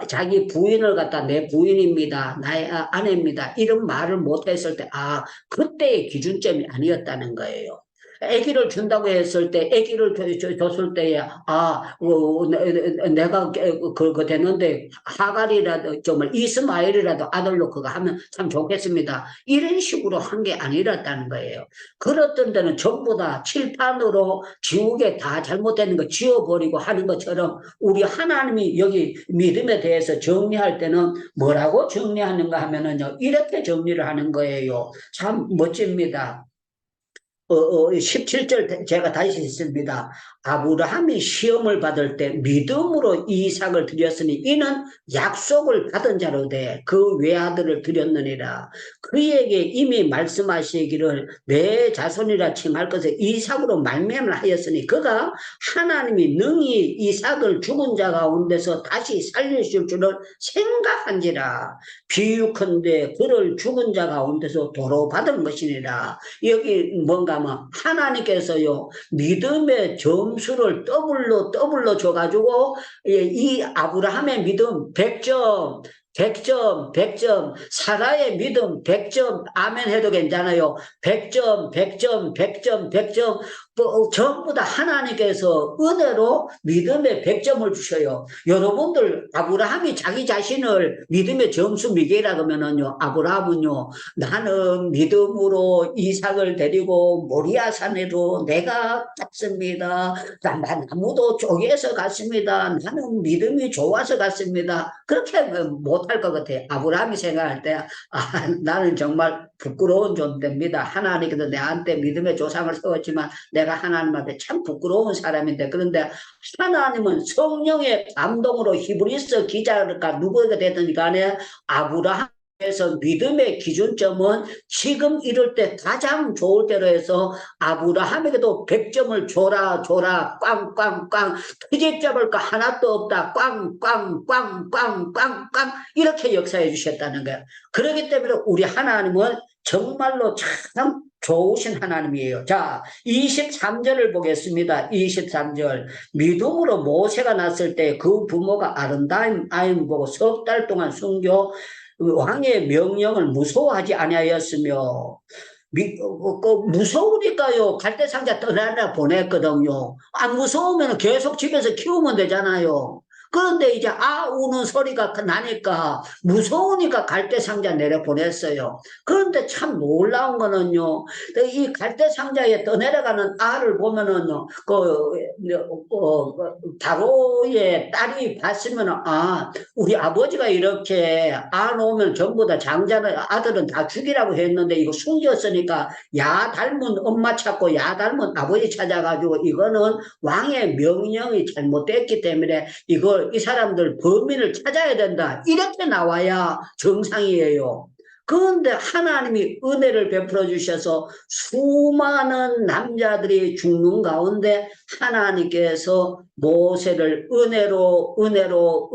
자기 부인을 갖다 내 부인입니다. 나의 아내입니다. 이런 말을 못했을 때 그때의 기준점이 아니었다는 거예요. 아기를 준다고 했을 때, 아기를 줬을 때에, 내가 그거 됐는데, 하갈이라도, 정말 이스마엘이라도 아들로 그거 하면 참 좋겠습니다. 이런 식으로 한 게 아니었다는 거예요. 그렇던 데는 전부 다 칠판으로 지우개 다 잘못되는 거 지워버리고 하는 것처럼, 우리 하나님이 여기 믿음에 대해서 정리할 때는 뭐라고 정리하는가 하면은요, 이렇게 정리를 하는 거예요. 참 멋집니다. 17절 제가 다시 읽습니다. 아브라함이 시험을 받을 때 믿음으로 이삭을 드렸으니 이는 약속을 받은 자로 돼 그 외아들을 드렸느니라. 그에게 이미 말씀하시기를 내 자손이라 칭할 것을 이삭으로 말미암아 하였으니 그가 하나님이 능히 이삭을 죽은 자 가운데서 다시 살리실 줄을 생각한지라. 비유컨대 그를 죽은 자 가운데서 도로 받은 것이니라. 여기 뭔가 하나님께서요 믿음의 점수를 더블로 줘가지고 이 아브라함의 믿음 100점 100점 사라의 믿음 100점 아멘 해도 괜찮아요. 100점 전부 다 하나님께서 은혜로 믿음의 100점을 주셔요. 여러분들 아브라함이 자기 자신을 믿음의 점수 매기라 그러면은요 아브라함은요 나는 믿음으로 이삭을 데리고 모리아산에도 내가 갔습니다. 나무도 쪼개서 갔습니다. 나는 믿음이 좋아서 갔습니다. 그렇게 못할 것 같아요. 아브라함이 생각할 때 나는 정말 부끄러운 존재입니다. 하나님께서 내한테 믿음의 조상을 세웠지만 내가 하나님한테 참 부끄러운 사람인데 그런데 하나님은 성령의 감동으로 히브리서 기자가 누구에게 됐든 간에 아브라함 그래서 믿음의 기준점은 지금 이럴 때 가장 좋을 때로 해서 아브라함에게도 100점을 줘라 꽝꽝꽝 트집 잡을 거 하나도 없다 꽝꽝꽝꽝꽝꽝 이렇게 역사해 주셨다는 거예요. 그렇기 때문에 우리 하나님은 정말로 참 좋으신 하나님이에요. 자, 23절을 보겠습니다. 23절. 믿음으로 모세가 났을 때 그 부모가 아름다운 아임 보고 석 달 동안 순교 왕의 명령을 무서워하지 아니하였으며 무서우니까요 갈대상자 떠나라 보냈거든요. 안 무서우면 계속 집에서 키우면 되잖아요. 그런데 이제 우는 소리가 나니까 무서우니까 갈대상자 내려 보냈어요. 그런데 참 놀라운 거는요, 이 갈대상자에 떠내려가는 알을 보면은요, 바로의 딸이 봤으면 우리 아버지가 이렇게 놓으면 전부 다 장자는 아들은 다 죽이라고 했는데 이거 숨겼으니까 야 닮은 엄마 찾고 야 닮은 아버지 찾아가지고 이거는 왕의 명령이 잘못됐기 때문에 이 사람들 범인을 찾아야 된다. 이렇게 나와야 정상이에요. 그런데 하나님이 은혜를 베풀어 주셔서 수많은 남자들이 죽는 가운데 하나님께서 모세를 은혜로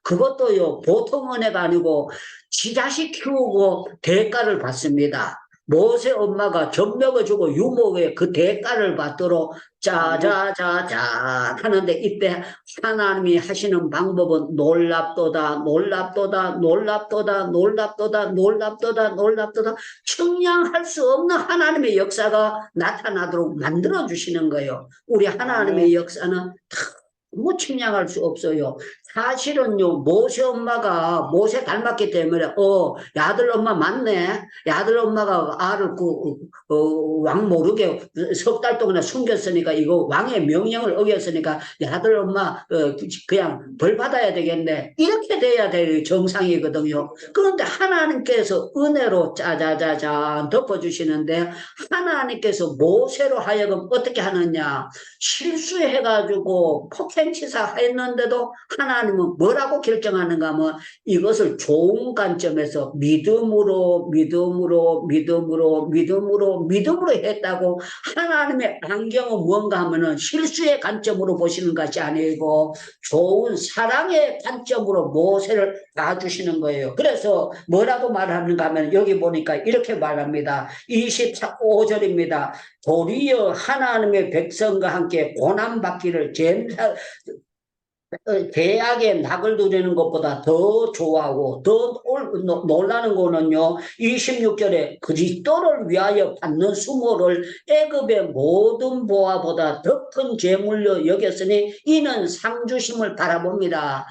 그것도요 보통 은혜가 아니고 지 자식 키우고 대가를 받습니다. 모세 엄마가 젖먹어 주고 유목에 그 대가를 받도록 짜자자잔 하는데 이때 하나님이 하시는 방법은 놀랍도다 측량할 수 없는 하나님의 역사가 나타나도록 만들어 주시는 거예요. 우리 하나님의 역사는 측량할 수 없어요. 사실은요 모세 엄마가 모세 닮았기 때문에 야들 엄마 맞네. 야들 엄마가 알을 왕 모르게 석 달 동안 숨겼으니까 이거 왕의 명령을 어겼으니까 야들 엄마 그냥 벌 받아야 되겠네. 이렇게 돼야 될 정상이거든요. 그런데 하나님께서 은혜로 짜자자잔 덮어주시는데 하나님께서 모세로 하여금 어떻게 하느냐, 실수해가지고 폭행치사 했는데도 하나님은 뭐라고 결정하는가 하면 이것을 좋은 관점에서 믿음으로 했다고. 하나님의 안경은 뭔가 하면은 실수의 관점으로 보시는 것이 아니고 좋은 사랑의 관점으로 모세를 놔주시는 거예요. 그래서 뭐라고 말하는가 하면 여기 보니까 이렇게 말합니다. 25절입니다. 도리어 하나님의 백성과 함께 고난받기를 대악의 낙을 누리는 것보다 더 좋아하고 더 놀라는 거는요 26절에 그리스도를 위하여 받는 수모를 애굽의 모든 보화보다 더 큰 재물로 여겼으니 이는 상주심을 바라봅니다.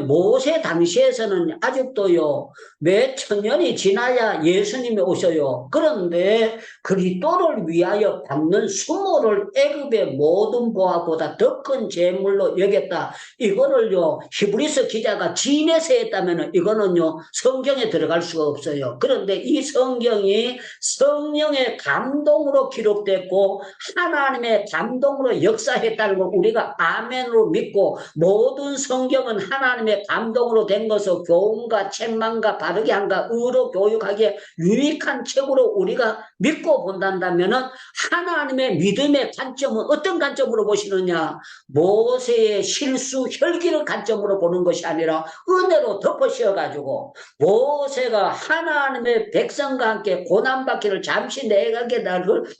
모세 당시에서는 아직도요 몇 천년이 지나야 예수님이 오셔요. 그런데 그리스도를 위하여 받는 수모를 애굽의 모든 보화보다 더 큰 재물로 여겼다. 이거를요 히브리서 기자가 진해서 했다면 이거는요 성경에 들어갈 수가 없어요. 그런데 이 성경이 성령의 감동으로 기록됐고 하나님의 감동으로 역사했다는 걸 우리가 아멘으로 믿고 모든 성경은 하나님의 감동으로 된 것을 교훈과 책망과 바르게 한가 의로 교육하기에 유익한 책으로 우리가 믿고 본다면 하나님의 믿음의 관점은 어떤 관점으로 보시느냐, 모세의 실수 혈기를 관점으로 보는 것이 아니라 은혜로 덮어 씌워가지고 모세가 하나님의 백성과 함께 고난받기를 잠시 내가게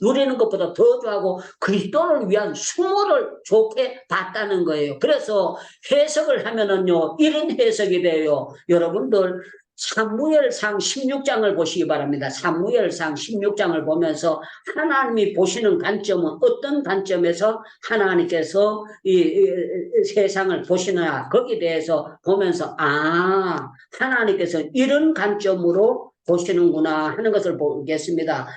누리는 것보다 더 좋아하고 그리스도를 위한 수모를 좋게 봤다는 거예요. 그래서 해석을 하면은요 이런 해석이 돼요. 여러분들 사무엘상 16장을 보시기 바랍니다. 사무엘상 16장을 보면서 하나님이 보시는 관점은 어떤 관점에서 하나님께서 이 세상을 보시느냐 거기에 대해서 보면서 하나님께서 이런 관점으로 보시는구나 하는 것을 보겠습니다.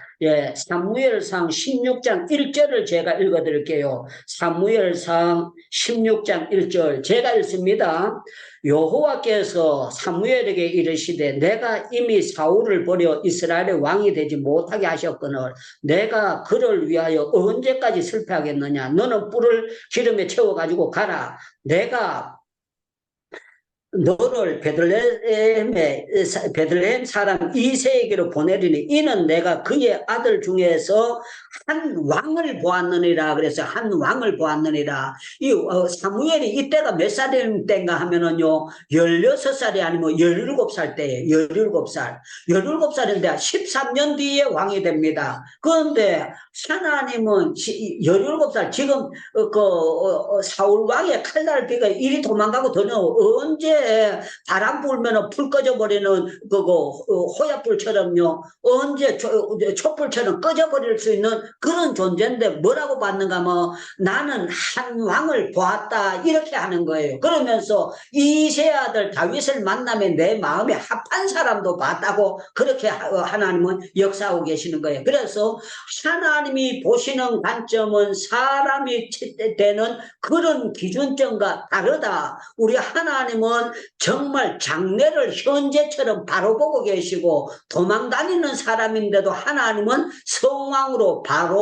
사무엘상 16장 1절을 제가 읽어드릴게요. 사무엘상 16장 1절 제가 읽습니다. 여호와께서 사무엘에게 이르시되 내가 이미 사울을 버려 이스라엘의 왕이 되지 못하게 하셨거늘 내가 그를 위하여 언제까지 슬퍼하겠느냐. 너는 뿔을 기름에 채워가지고 가라. 내가 너를 베들레헴 사람 이세에게로 보내리니 이는 내가 그의 아들 중에서 한 왕을 보았느니라. 그래서 한 왕을 보았느니라. 사무엘이 이때가 몇 살일 때인가 하면은요 16살이 아니면 17살 때예요. 17살인데 13년 뒤에 왕이 됩니다. 그런데 하나님은 17살 지금 사울 왕의 칼날비가 이리 도망가고 더는 언제 바람 불면 불 꺼져버리는 호야불처럼요 언제 촛불처럼 꺼져버릴 수 있는 그런 존재인데 뭐라고 봤는가 하면 나는 한 왕을 보았다 이렇게 하는 거예요. 그러면서 이세 아들 다윗을 만나면 내 마음에 합한 사람도 봤다고 그렇게 하나님은 역사하고 계시는 거예요. 그래서 하나님이 보시는 관점은 사람이 되는 그런 기준점과 다르다. 우리 하나님은 정말 장래를 현재처럼 바로 보고 계시고 도망다니는 사람인데도 하나님은 성왕으로 바로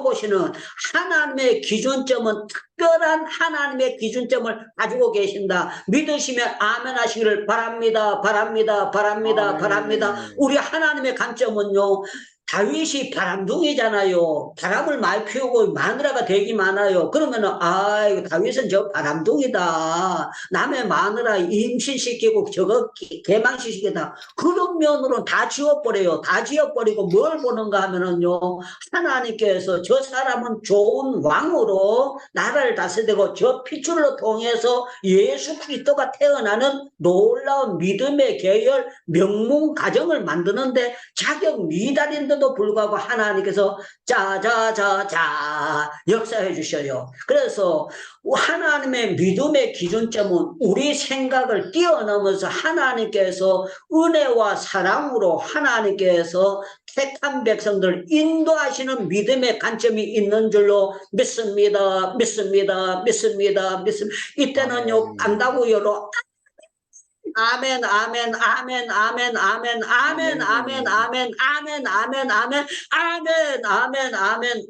보시는 하나님의 기준점은 특별한 하나님의 기준점을 가지고 계신다. 믿으시면 아멘 하시기를 바랍니다. 우리 하나님의 관점은요 다윗이 바람둥이잖아요. 바람을 많이 피우고 마누라가 되게 많아요. 그러면은 이거 다윗은 저 바람둥이다. 남의 마누라 임신시키고 저거 개망시키다. 그런 면으로 다 지워버려요. 다 지워버리고 뭘 보는가 하면은요 하나님께서 저 사람은 좋은 왕으로 나라를 다스리고 저 피줄로 통해서 예수 그리스도가 태어나는 놀라운 믿음의 계열 명문 가정을 만드는데 자격 미달인데도 불구하고 하나님께서 자자자자 역사해 주셔요. 그래서 하나님의 믿음의 기준점은 우리 생각을 뛰어넘어서 하나님께서 은혜와 사랑으로 하나님께서 택한 백성들 인도하시는 믿음의 관점이 있는 줄로 믿습니다. 이때는요 안다고요. 아멘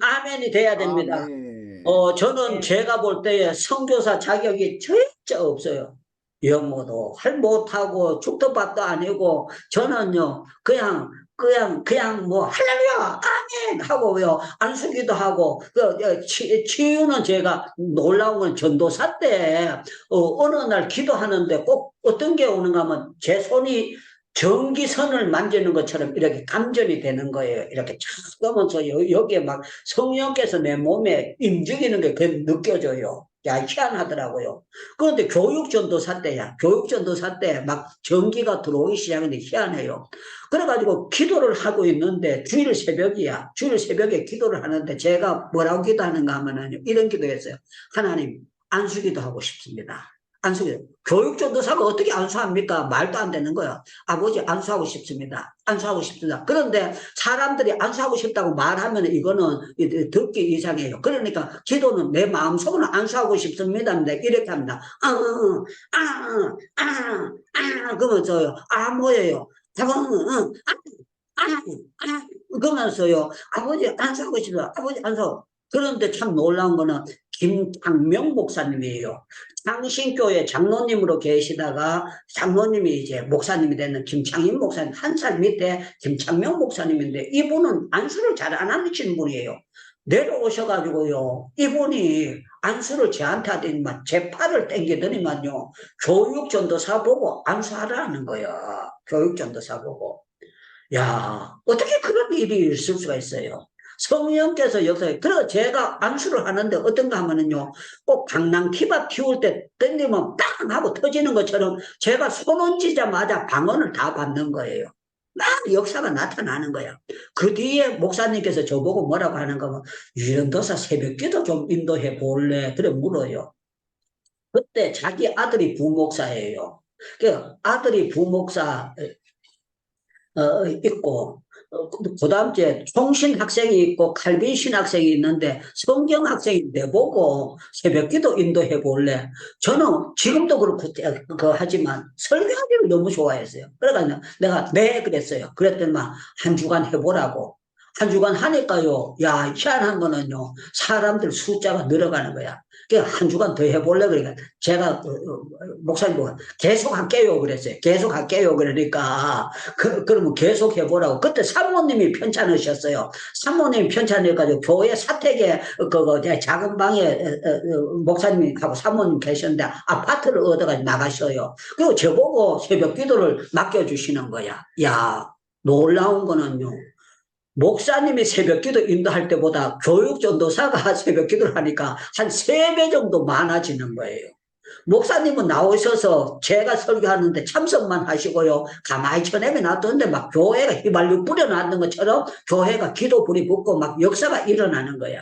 아멘이 돼야 됩니다. 저는 제가 볼 때에 선교사 자격이 진짜 없어요. 영어도 못하고 축도밥도 아니고 저는요 그냥 뭐 할렐루야 아멘 하고요 안수기도 하고 치유는 제가 놀라운 건 전도사 때 어느 날 기도하는데 꼭 어떤 게 오는가 하면 제 손이 전기선을 만지는 것처럼 이렇게 감전이 되는 거예요. 이렇게 착 하면서 여기에 막 성령께서 내 몸에 움직이는 게 느껴져요. 야, 희한하더라고요. 그런데 교육전도사 때 막 전기가 들어오기 시작하는데 희한해요. 그래가지고 기도를 하고 있는데 주일 새벽에 기도를 하는데 제가 뭐라고 기도하는가 하면은 이런 기도했어요. 하나님, 안수기도 하고 싶습니다. 교육전도사가 어떻게 안수합니까? 말도 안 되는 거야. 아버지 안수하고 싶습니다. 그런데 사람들이 안수하고 싶다고 말하면 이거는 듣기 이상해요. 그러니까 기도는 내 마음속으로 안수하고 싶습니다. 이렇게 합니다. 그러면서요. 뭐예요? 그러면서요. 아버지 안수하고 싶습니다. 아버지 안수. 그런데 참 놀라운 거는 김창명 목사님이에요. 창신교회 장로님으로 계시다가 장로님이 이제 목사님이 되는 김창인 목사님, 한 살 밑에 김창명 목사님인데 이분은 안수를 잘 안 하시는 분이에요. 내려오셔가지고요. 이분이 안수를 저한테 하더니만 제 팔을 땡기더니만요. 교육전도사 보고 안수하라는 거야. 교육전도사 보고. 야, 어떻게 그런 일이 있을 수가 있어요. 성령께서 역사에, 그래서 제가 안수를 하는데 어떤가 하면은요, 꼭 강낭키밥 키울 때 던지면 빵 하고 터지는 것처럼 제가 손 얹히자마자 방언을 다 받는 거예요. 막 역사가 나타나는 거야. 그 뒤에 목사님께서 저보고 뭐라고 하는가 하면, 유전도사 새벽기도 좀 인도해 볼래? 그래 물어요. 그때 자기 아들이 부목사예요. 그 아들이 부목사, 있고, 그 다음 주에 총신 학생이 있고 칼빈신 학생이 있는데 성경 학생이 내보고 새벽기도 인도해 볼래? 저는 지금도 그렇고 하지만 설교하기를 너무 좋아했어요. 그러니까 내가 네 그랬어요. 그랬더니 한 주간 해보라고. 한 주간 하니까요. 야, 희한한 거는요. 사람들 숫자가 늘어가는 거야. 한 주간 더 해볼래 그러니까 제가 목사님 보고 계속 할게요 그랬어요. 계속 할게요 그러니까 그러면 계속 해보라고. 그때 사모님이 편찮으셨어요. 사모님이 편찮으셔가지고 교회 사택에 작은 방에 목사님하고 사모님 계셨는데 아파트를 얻어가지고 나가셔요. 그리고 저보고 새벽 기도를 맡겨주시는 거야. 야, 놀라운 거는요. 목사님이 새벽 기도 인도할 때보다 교육전도사가 새벽 기도를 하니까 한 3배 정도 많아지는 거예요. 목사님은 나오셔서 제가 설교하는데 참석만 하시고요. 가만히 쳐내며 놔뒀는데 막 교회가 휘발유 뿌려놨는 것처럼 교회가 기도불이 붙고 막 역사가 일어나는 거야.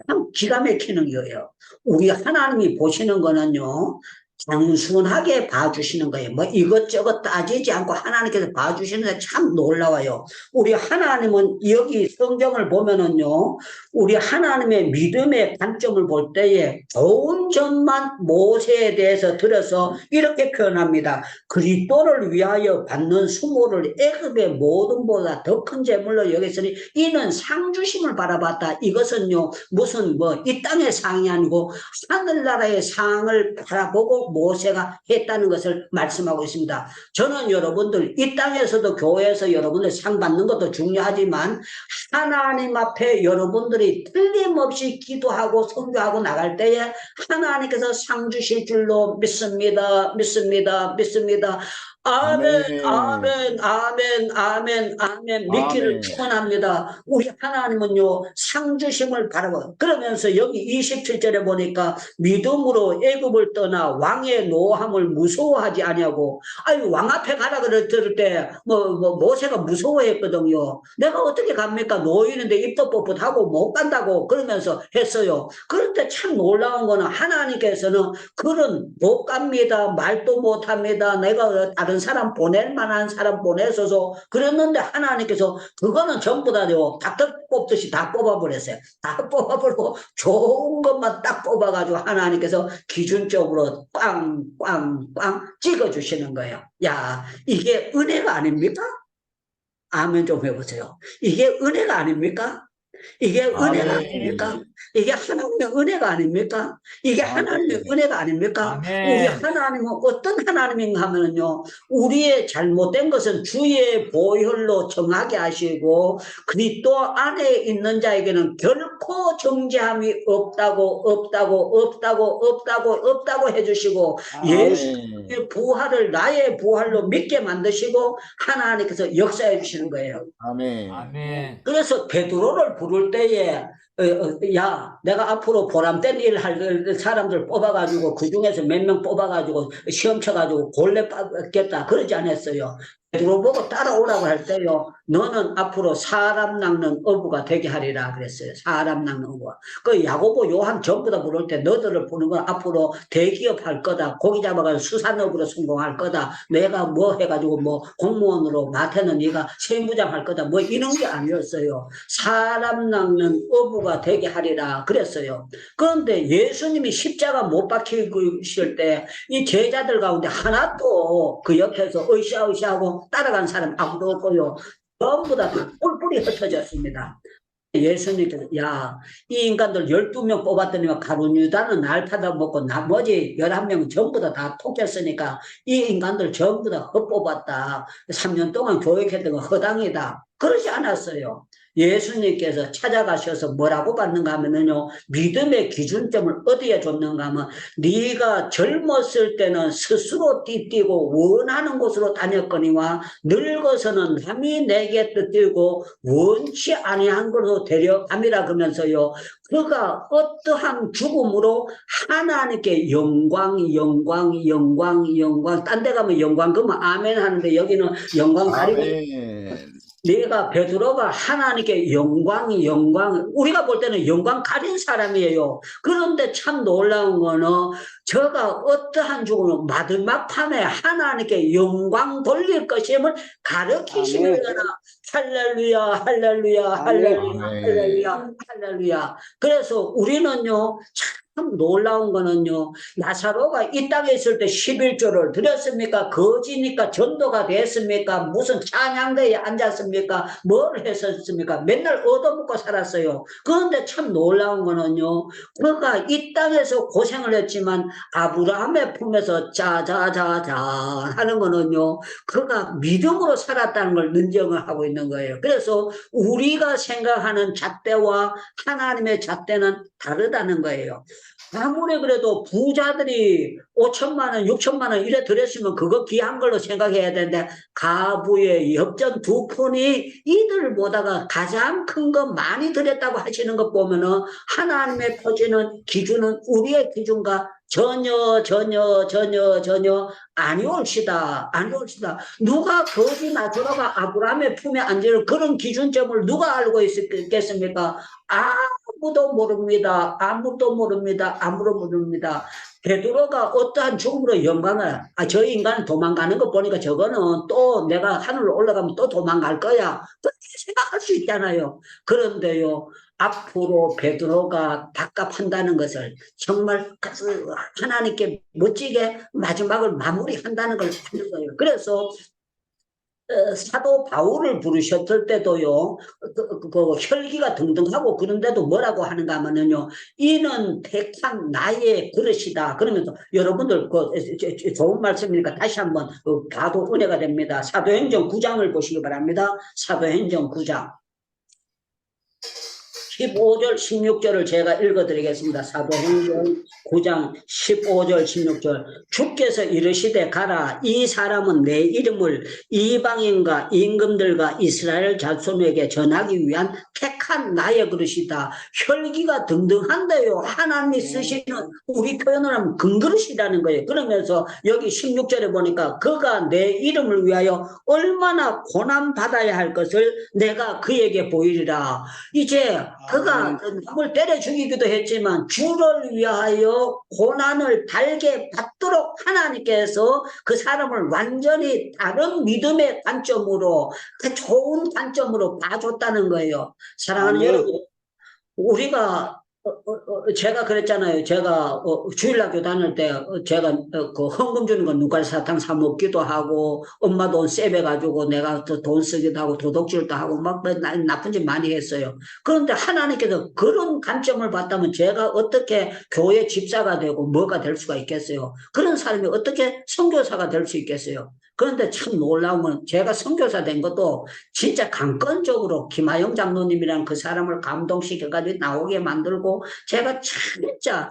참 기가 막히는 거예요. 우리 하나님이 보시는 거는요. 단순하게 봐주시는 거예요. 뭐 이것저것 따지지 않고 하나님께서 봐주시는데 참 놀라워요. 우리 하나님은 여기 성경을 보면은요, 우리 하나님의 믿음의 관점을 볼 때에 좋은 점만 모세에 대해서 들어서 이렇게 표현합니다. 그리스도를 위하여 받는 수모를 애굽의 모든보다 더 큰 재물로 여겼으니 이는 상주심을 바라봤다. 이것은요, 무슨 뭐 이 땅의 상이 아니고 하늘나라의 상을 바라보고 모세가 했다는 것을 말씀하고 있습니다. 저는 여러분들 이 땅에서도 교회에서 여러분들 상 받는 것도 중요하지만 하나님 앞에 여러분들이 틀림없이 기도하고 선교하고 나갈 때에 하나님께서 상 주실 줄로 믿습니다. 믿습니다. 믿습니다. 아멘, 아멘, 아멘, 아멘, 아멘. 믿기를 축원합니다. 우리 하나님은요, 상 주심을 바라고. 그러면서 여기 27절에 보니까 믿음으로 애굽을 떠나 왕의 노함을 무서워하지 아니하고, 아유, 왕 앞에 가라 그럴 때, 모세가 무서워했거든요. 내가 어떻게 갑니까? 노이는데 입도 뻣뻣하고 못 간다고 그러면서 했어요. 그런데 참 놀라운 거는 하나님께서는 그런 못 갑니다. 말도 못 합니다. 내가 다른 사람 보낼 만한 사람 보내셔서 그랬는데 하나님께서 그거는 전부 다요 닭들 뽑듯이 다 뽑아버렸어요. 다 뽑아버리고 좋은 것만 딱 뽑아가지고 하나님께서 기준적으로 꽝꽝꽝 찍어주시는 거예요. 야, 이게 은혜가 아닙니까? 아멘 좀 해보세요. 이게 은혜가 아닙니까? 이게 은혜가 아닙니까? 이게 하나님의 은혜가 아닙니까? 이게 하나님의 은혜가 아닙니까? 우리 하나님은 어떤 하나님인가 하면요, 우리의 잘못된 것은 주의 보혈로 정하게 하시고 그리스도 안에 있는 자에게는 결코 정죄함이 없다고 해주시고 예수의 부활을 나의 부활로 믿게 만드시고 하나님께서 역사해 주시는 거예요. 아멘. 그래서 베드로를 부를 때에 야, 내가 앞으로 보람된 일 할 사람들 뽑아가지고 그 중에서 몇 명 뽑아가지고 시험 쳐가지고 골래 뽑겠다 그러지 않았어요. 베드로 보고 따라오라고 할 때요, 너는 앞으로 사람 낚는 어부가 되게 하리라 그랬어요. 사람 낚는 어부가. 그 야고보 요한 전부 다 부를 때 너들을 부르는 건 앞으로 대기업 할 거다. 고기 잡아가지고 수산업으로 성공할 거다. 내가 뭐 해가지고 뭐 공무원으로 마태는 네가 세무장 할 거다. 뭐 이런 게 아니었어요. 사람 낚는 어부가 되게 하리라 그랬어요. 그런데 예수님이 십자가 못 박히실 때 이 제자들 가운데 하나도 그 옆에서 으쌰으쌰하고 따라간 사람 아무도 없고요. 전부 다 뿔뿔이 흩어졌습니다. 예수님께서 야, 이 인간들 12명 뽑았더니만 가룟 유다는 날 타다 먹고 나머지 11명은 전부 다 토꼈으니까 이 인간들 전부 다 헛뽑았다. 3년 동안 교육했던 건 허당이다. 그러지 않았어요. 예수님께서 찾아가셔서 뭐라고 받는가 하면요, 믿음의 기준점을 어디에 줬는가 하면 네가 젊었을 때는 스스로 띠뛰고 원하는 곳으로 다녔거니와 늙어서는 남이 내게 띠뛰고 원치 아니한 곳으로 데려감이라 그러면서요, 그가 어떠한 죽음으로 하나님께 영광 딴 데 가면 영광 그러면 아멘 하는데 여기는 영광 가리고 내가 베드로가 하나님께 영광 우리가 볼 때는 영광 가린 사람이에요. 그런데 참 놀라운 거는 저가 어떠한 죽음을 마지막 판에 하나님께 영광 돌릴 것임을 가르치시는 거라. 할렐루야, 할렐루야, 할렐루야, 할렐루야, 할렐루야. 그래서 우리는요, 참 놀라운 거는요, 나사로가 이 땅에 있을 때 11조를 드렸습니까? 거지니까 전도가 됐습니까? 무슨 찬양대에 앉았습니까? 뭘 했었습니까? 맨날 얻어먹고 살았어요. 그런데 참 놀라운 거는요, 그가 이 땅에서 고생을 했지만 아브라함의 품에서 자자자자 하는 거는요, 그가 믿음으로 살았다는 걸 인정을 하고 있는 거예요. 그래서 우리가 생각하는 잣대와 하나님의 잣대는 다르다는 거예요. 아무리 그래도 부자들이 5천만 원, 6천만 원 이래 드렸으면 그거 귀한 걸로 생각해야 되는데, 가부의 엽전 2푼이 이들보다가 가장 큰 거 많이 드렸다고 하시는 것 보면은 하나님의 표지는, 기준은 우리의 기준과 전혀 아니올시다. 누가 거지 나사로가 아브라함의 품에 앉을 그런 기준점을 누가 알고 있겠습니까? 아무도 모릅니다. 베드로가 어떠한 죽음으로 영광을, 저 인간은 도망가는 거 보니까 저거는 또 내가 하늘로 올라가면 또 도망갈 거야, 그렇게 생각할 수 있잖아요. 그런데요, 앞으로 베드로가 답답한다는 것을 정말 하나님께 멋지게 마지막을 마무리한다는 걸 하는 거예요. 그래서 사도 바울을 부르셨을 때도요, 혈기가 등등하고 그런데도 뭐라고 하는가 하면요, 이는 택한 나의 그릇이다. 그러면서 여러분들 좋은 말씀이니까 다시 한번 봐도 은혜가 됩니다. 사도행전 9장을 보시기 바랍니다. 사도행전 9장 15절 16절을 제가 읽어드리겠습니다. 사도행전 9장 15절 16절. 주께서 이르시되 가라, 이 사람은 내 이름을 이방인과 임금들과 이스라엘 자손에게 전하기 위한 택한 나의 그릇이다. 혈기가 등등한데요, 하나님이 쓰시는, 우리 표현을 하면 금그릇이라는 거예요. 그러면서 여기 16절에 보니까 그가 내 이름을 위하여 얼마나 고난받아야 할 것을 내가 그에게 보이리라. 이제 그가 남을 때려 죽이기도 했지만 주를 위하여 고난을 달게 받도록 하나님께서 그 사람을 완전히 다른 믿음의 관점으로, 그 좋은 관점으로 봐줬다는 거예요. 사랑하는 여러분, 우리가 제가 그랬잖아요. 제가 주일학교 다닐 때 제가 그 헌금 주는 거 눈깔 사탕 사 먹기도 하고, 엄마 돈 세배 가지고 내가 돈 쓰기도 하고 도둑질도 하고 막 나쁜 짓 많이 했어요. 그런데 하나님께서 그런 관점을 봤다면 제가 어떻게 교회 집사가 되고 뭐가 될 수가 있겠어요? 그런 사람이 어떻게 선교사가 될 수 있겠어요? 그런데 참 놀라운 건, 제가 선교사 된 것도 진짜 강건적으로 김하영 장로님이랑 그 사람을 감동시켜가지고 나오게 만들고, 제가 진짜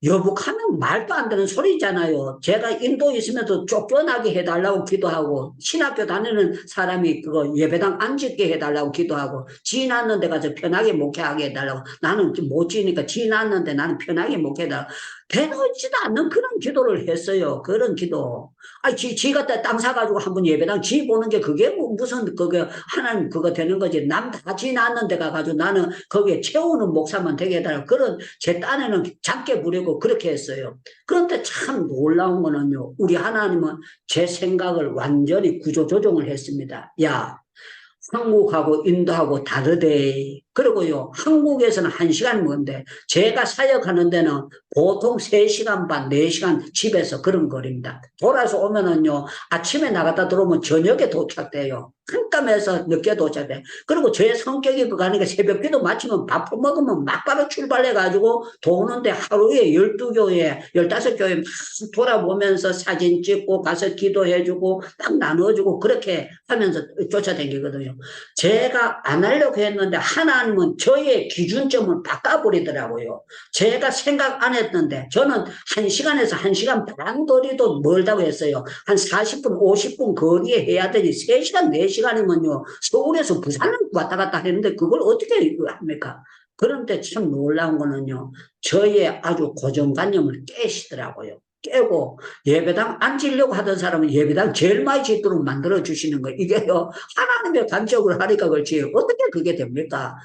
여북하면 말도 안 되는 소리잖아요. 제가 인도에 있으면서 쫓겨나게 해달라고 기도하고, 신학교 다니는 사람이 그거 예배당 안 짓게 해달라고 기도하고, 지 낳는 데 가서 편하게 목회하게 해달라고, 나는 못 지니까 지 낳는데 나는 편하게 목회해달라고, 되지도 않는 그런 기도를 했어요. 그런 기도. 지 갖다 땅 사가지고 한번 예배당 지 보는 게 그게 무슨 그게 하나님 그거 되는 거지. 남 다 지 낳는 데 가가지고 나는 거기에 채우는 목사만 되게 해달라고, 그런 제 딴에는 작게 부리고 그렇게 했어요. 그런데 참 놀라운 거는요, 우리 하나님은 제 생각을 완전히 구조조정을 했습니다. 야, 한국하고 인도하고 다르대. 그리고요, 한국에서는 1시간 먼데 제가 사역하는 데는 보통 3시간 반, 4시간 집에서 그런 거리입니다. 돌아서 오면은요, 아침에 나갔다 들어오면 저녁에 도착돼요. 깜깜해서 늦게 도착돼. 그리고 제 성격이 그거 하니까 새벽기도 마치면 밥 먹으면 막바로 출발해가지고 도는데 하루에 12교회, 15교회 막 돌아보면서 사진 찍고 가서 기도해주고 딱 나눠주고 그렇게 하면서 쫓아다니거든요. 제가 안 하려고 했는데 하나님은 저의 기준점을 바꿔버리더라고요. 제가 생각 안 했는데, 저는 1시간에서 1시간 반 거리도 멀다고 했어요. 한 40분, 50분 거리에 해야 되니 3시간, 4시간이면요, 서울에서 부산을 왔다 갔다 했는데 그걸 어떻게 합니까? 그런데 참 놀라운 거는요, 저의 아주 고정관념을 깨시더라고요. 깨고 예배당 앉으려고 하던 사람은 예배당 제일 많이 짓도록 만들어주시는 거예요. 이게요, 하나님의 간섭을 하니까 그렇지 어떻게 그게 됩니까?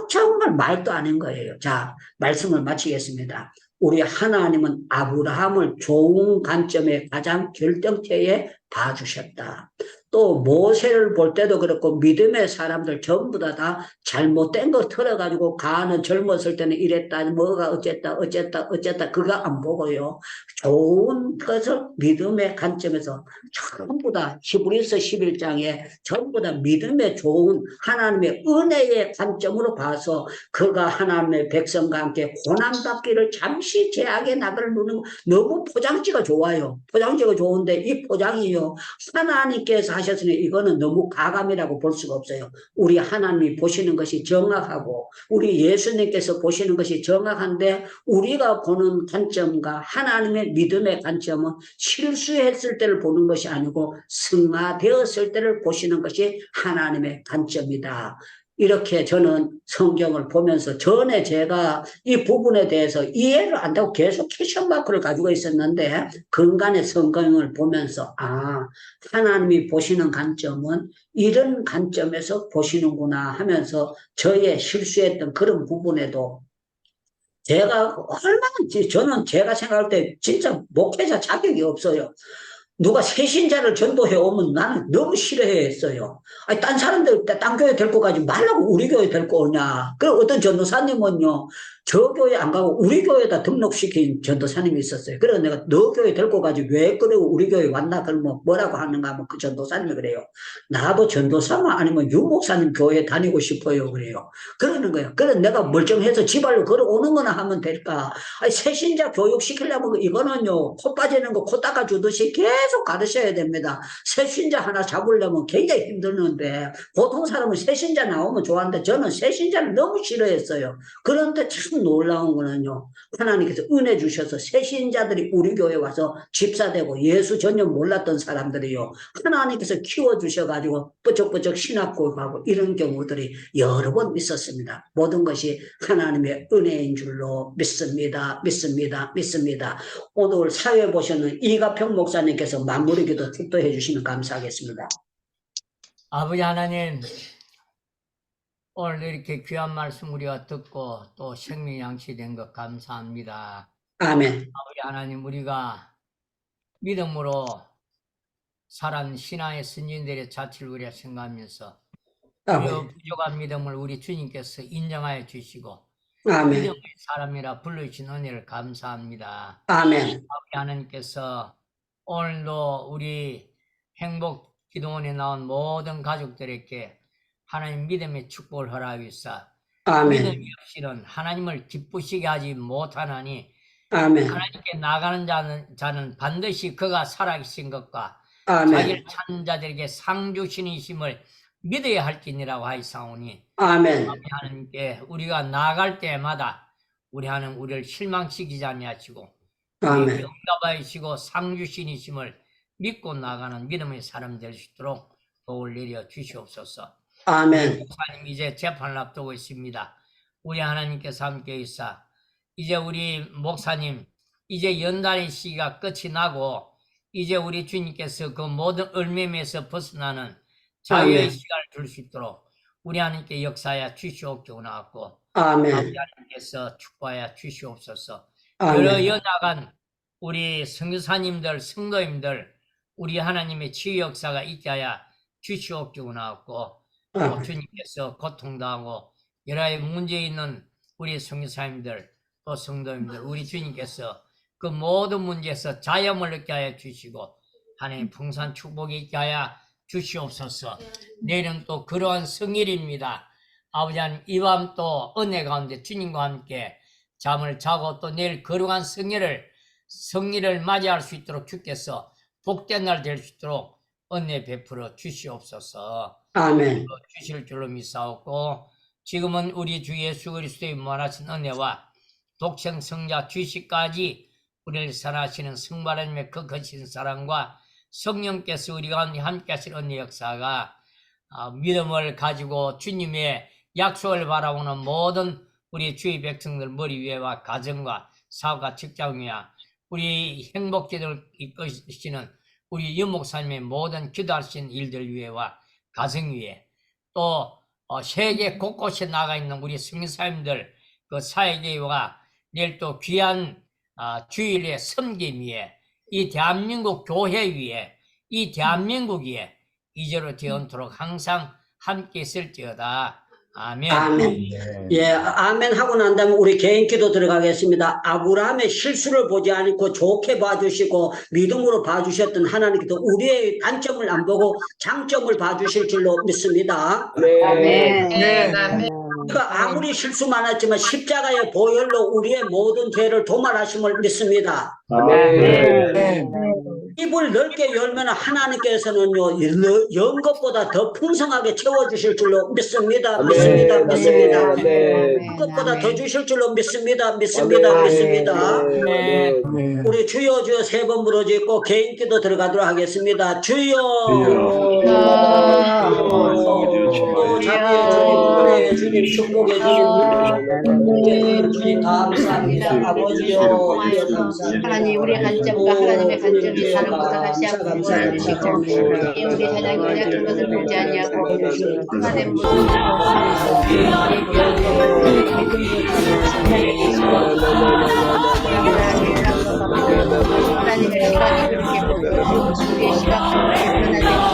정말 말도 아닌 거예요. 자, 말씀을 마치겠습니다. 우리 하나님은 아브라함을 좋은 관점에 가장 결정체에 봐주셨다. 또 모세를 볼 때도 그렇고 믿음의 사람들 전부 다 잘못된 거 틀어가지고 가는 젊었을 때는 이랬다 뭐가 어쨌다 그거 안 보고요. 좋은 것을 믿음의 관점에서 전부 다 히브리서 11장에 전부 다 믿음의 좋은 하나님의 은혜의 관점으로 봐서 그가 하나님의 백성과 함께 고난받기를 잠시 제약의 나그를 누는 너무 포장지가 좋아요. 포장지가 좋은데 이 포장이요. 하나님께서 하셨으니 이거는 너무 가감이라고 볼 수가 없어요. 우리 하나님이 보시는 것이 정확하고 우리 예수님께서 보시는 것이 정확한데 우리가 보는 관점과 하나님의 믿음의 관점은 실수했을 때를 보는 것이 아니고 승화되었을 때를 보시는 것이 하나님의 관점이다. 이렇게 저는 성경을 보면서 전에 제가 이 부분에 대해서 이해를 안 하고 계속 퀘션 마크를 가지고 있었는데 근간의 성경을 보면서 하나님이 보시는 관점은 이런 관점에서 보시는구나 하면서 저의 실수했던 그런 부분에도 제가 얼마나 저는 제가 생각할 때 진짜 목회자 자격이 없어요. 누가 새신자를 전도해 오면 나는 너무 싫어했어요. 아니, 딴 사람들, 딴 교회 데리고 가지 말라고 우리 교회 데리고 오냐. 그럼 어떤 전도사님은요, 저 교회 안 가고 우리 교회에다 등록시킨 전도사님이 있었어요. 그래서 내가 너 교회 데리고 가지 왜 그러고 우리 교회 왔나? 그러면 뭐라고 하는가 하면 그 전도사님이 그래요. 나도 전도사만 아니면 유목사님 교회 다니고 싶어요. 그래요. 그러는 거예요. 그래서 내가 멀쩡해서 지발로 걸어오는 거나 하면 될까? 아니, 새신자 교육시키려면 이거는요, 코 빠지는 거 코 닦아주듯이 계속 가르쳐야 됩니다. 새신자 하나 잡으려면 굉장히 힘드는데 보통 사람은 새신자 나오면 좋아하는데 저는 새신자를 너무 싫어했어요. 그런데 참 놀라운 거는요. 하나님께서 은혜 주셔서 새신자들이 우리 교회 와서 집사되고 예수 전혀 몰랐던 사람들이요. 하나님께서 키워주셔가지고 뻐쩍뻐쩍 신학교하고 이런 경우들이 여러 번 있었습니다. 모든 것이 하나님의 은혜인 줄로 믿습니다. 오늘 사회 보시는 이가평 목사님께서 마무리 기도 축도해 주시면 감사하겠습니다. 아버지 하나님, 오늘 이렇게 귀한 말씀 우리가 듣고 또 생명 양식된 것 감사합니다. 아멘. 아버지 하나님, 우리가 믿음으로 살아온 신앙의 선진들의 자취를 우리가 생각하면서 우리의 부족한 믿음을 우리 주님께서 인정하여 주시고 아멘. 믿음의 사람이라 불러주신 은혜를 감사합니다. 아멘. 아버지 하나님께서 오늘도 우리 행복 기도원에 나온 모든 가족들에게 하나님 믿음의 축복을 허락하사 아멘. 믿음이 없이는 하나님을 기쁘시게 하지 못하나니 아멘. 하나님께 나가는 자는 반드시 그가 살아계신 것과 아멘. 자기를 찾는 자들에게 상 주시니심을 믿어야 할지니라고 하이사오니 아멘. 아버지 하나님께 우리가 나아갈 때마다 우리 하나님 우리를 실망시키지 아니하시고 우리에게 응답하시고 상 주시니심을 믿고 나가는 믿음의 사람 될 수 있도록 도울 내려 주시옵소서. 아멘. 목사님 이제 재판을 앞두고 있습니다. 우리 하나님께서 함께 있사 이제 우리 목사님 이제 연단의 시기가 끝이 나고 이제 우리 주님께서 그 모든 얼매매에서 벗어나는 자유의 아멘. 시간을 줄 수 있도록 우리 하나님께 역사하여 주시옵소서. 아멘. 아버지 하나님께서 축복하여 주시옵소서. 아멘. 여러 연약한 우리 선교사님들, 성도님들 우리 하나님의 치유 역사가 있게 하여 주시옵소서. 또 주님께서 고통당하고 여러 가지 문제 있는 우리 선교사님들 또 성도님들 우리 주님께서 그 모든 문제에서 자염을 얻게 하여 주시고 하나님 풍성 축복이 있게 하여 주시옵소서. 내일은 또 그러한 성일입니다. 아버지 하나님 이 밤 또 은혜 가운데 주님과 함께 잠을 자고 또 내일 거룩한 성일을 맞이할 수 있도록 주께서 복된 날 될 수 있도록 은혜 베풀어 주시옵소서. 아멘. 주실 줄로 믿사옵고 지금은 우리 주 예수 그리스도의 무한하신 은혜와 독생 성자 주시까지 우리를 사랑하시는 성바라님의 그 거친 사랑과 성령께서 우리 가운데 함께 하실 은혜 역사가 믿음을 가지고 주님의 약속을 바라보는 모든 우리 주의 백성들 머리 위에와 가정과 사업과 직장 위와 우리 행복기도를 이끄시는 우리 유목사님의 모든 기도하시는 일들 위에와 가정 위에 또 세계 곳곳에 나가 있는 우리 성교사님들 그 사회계와 내일 또 귀한 주일의 섬김 위에, 이 대한민국 교회 위에, 이 대한민국 위에 이제로 되어도록 항상 함께 있을지어다. 아멘. 아멘. 예, 아멘 하고 난 다음에 우리 개인 기도 들어가겠습니다. 아브라함의 실수를 보지 않고 좋게 봐주시고 믿음으로 봐주셨던 하나님께서 우리의 단점을 안 보고 장점을 봐주실 줄로 믿습니다. 아멘. 그러니까 아무리 실수 많았지만 십자가의 보혈로 우리의 모든 죄를 도말하심을 믿습니다. 입을 넓게 열면 하나님께서는요, 연 것보다 더 풍성하게 채워주실 줄로 믿습니다. 믿습니다. 그것보다 더 주실 줄로 믿습니다. 믿습니다. 우리 주여 주여 세 번 부르짖고 개인 기도 들어가도록 하겠습니다. 주여. 자비의 주님, 은혜의 주님, 축복의 주님, 주님 감사합니다. 아버지여, 하나님 우리 관점과 하나님의 관점이 다른 것을 다시 한번 보여주시고 우리 사장님이 약한 것을 보지 아니하고 하나님 모든 하나님의 시각이 그렇게 보고 우리의 시각도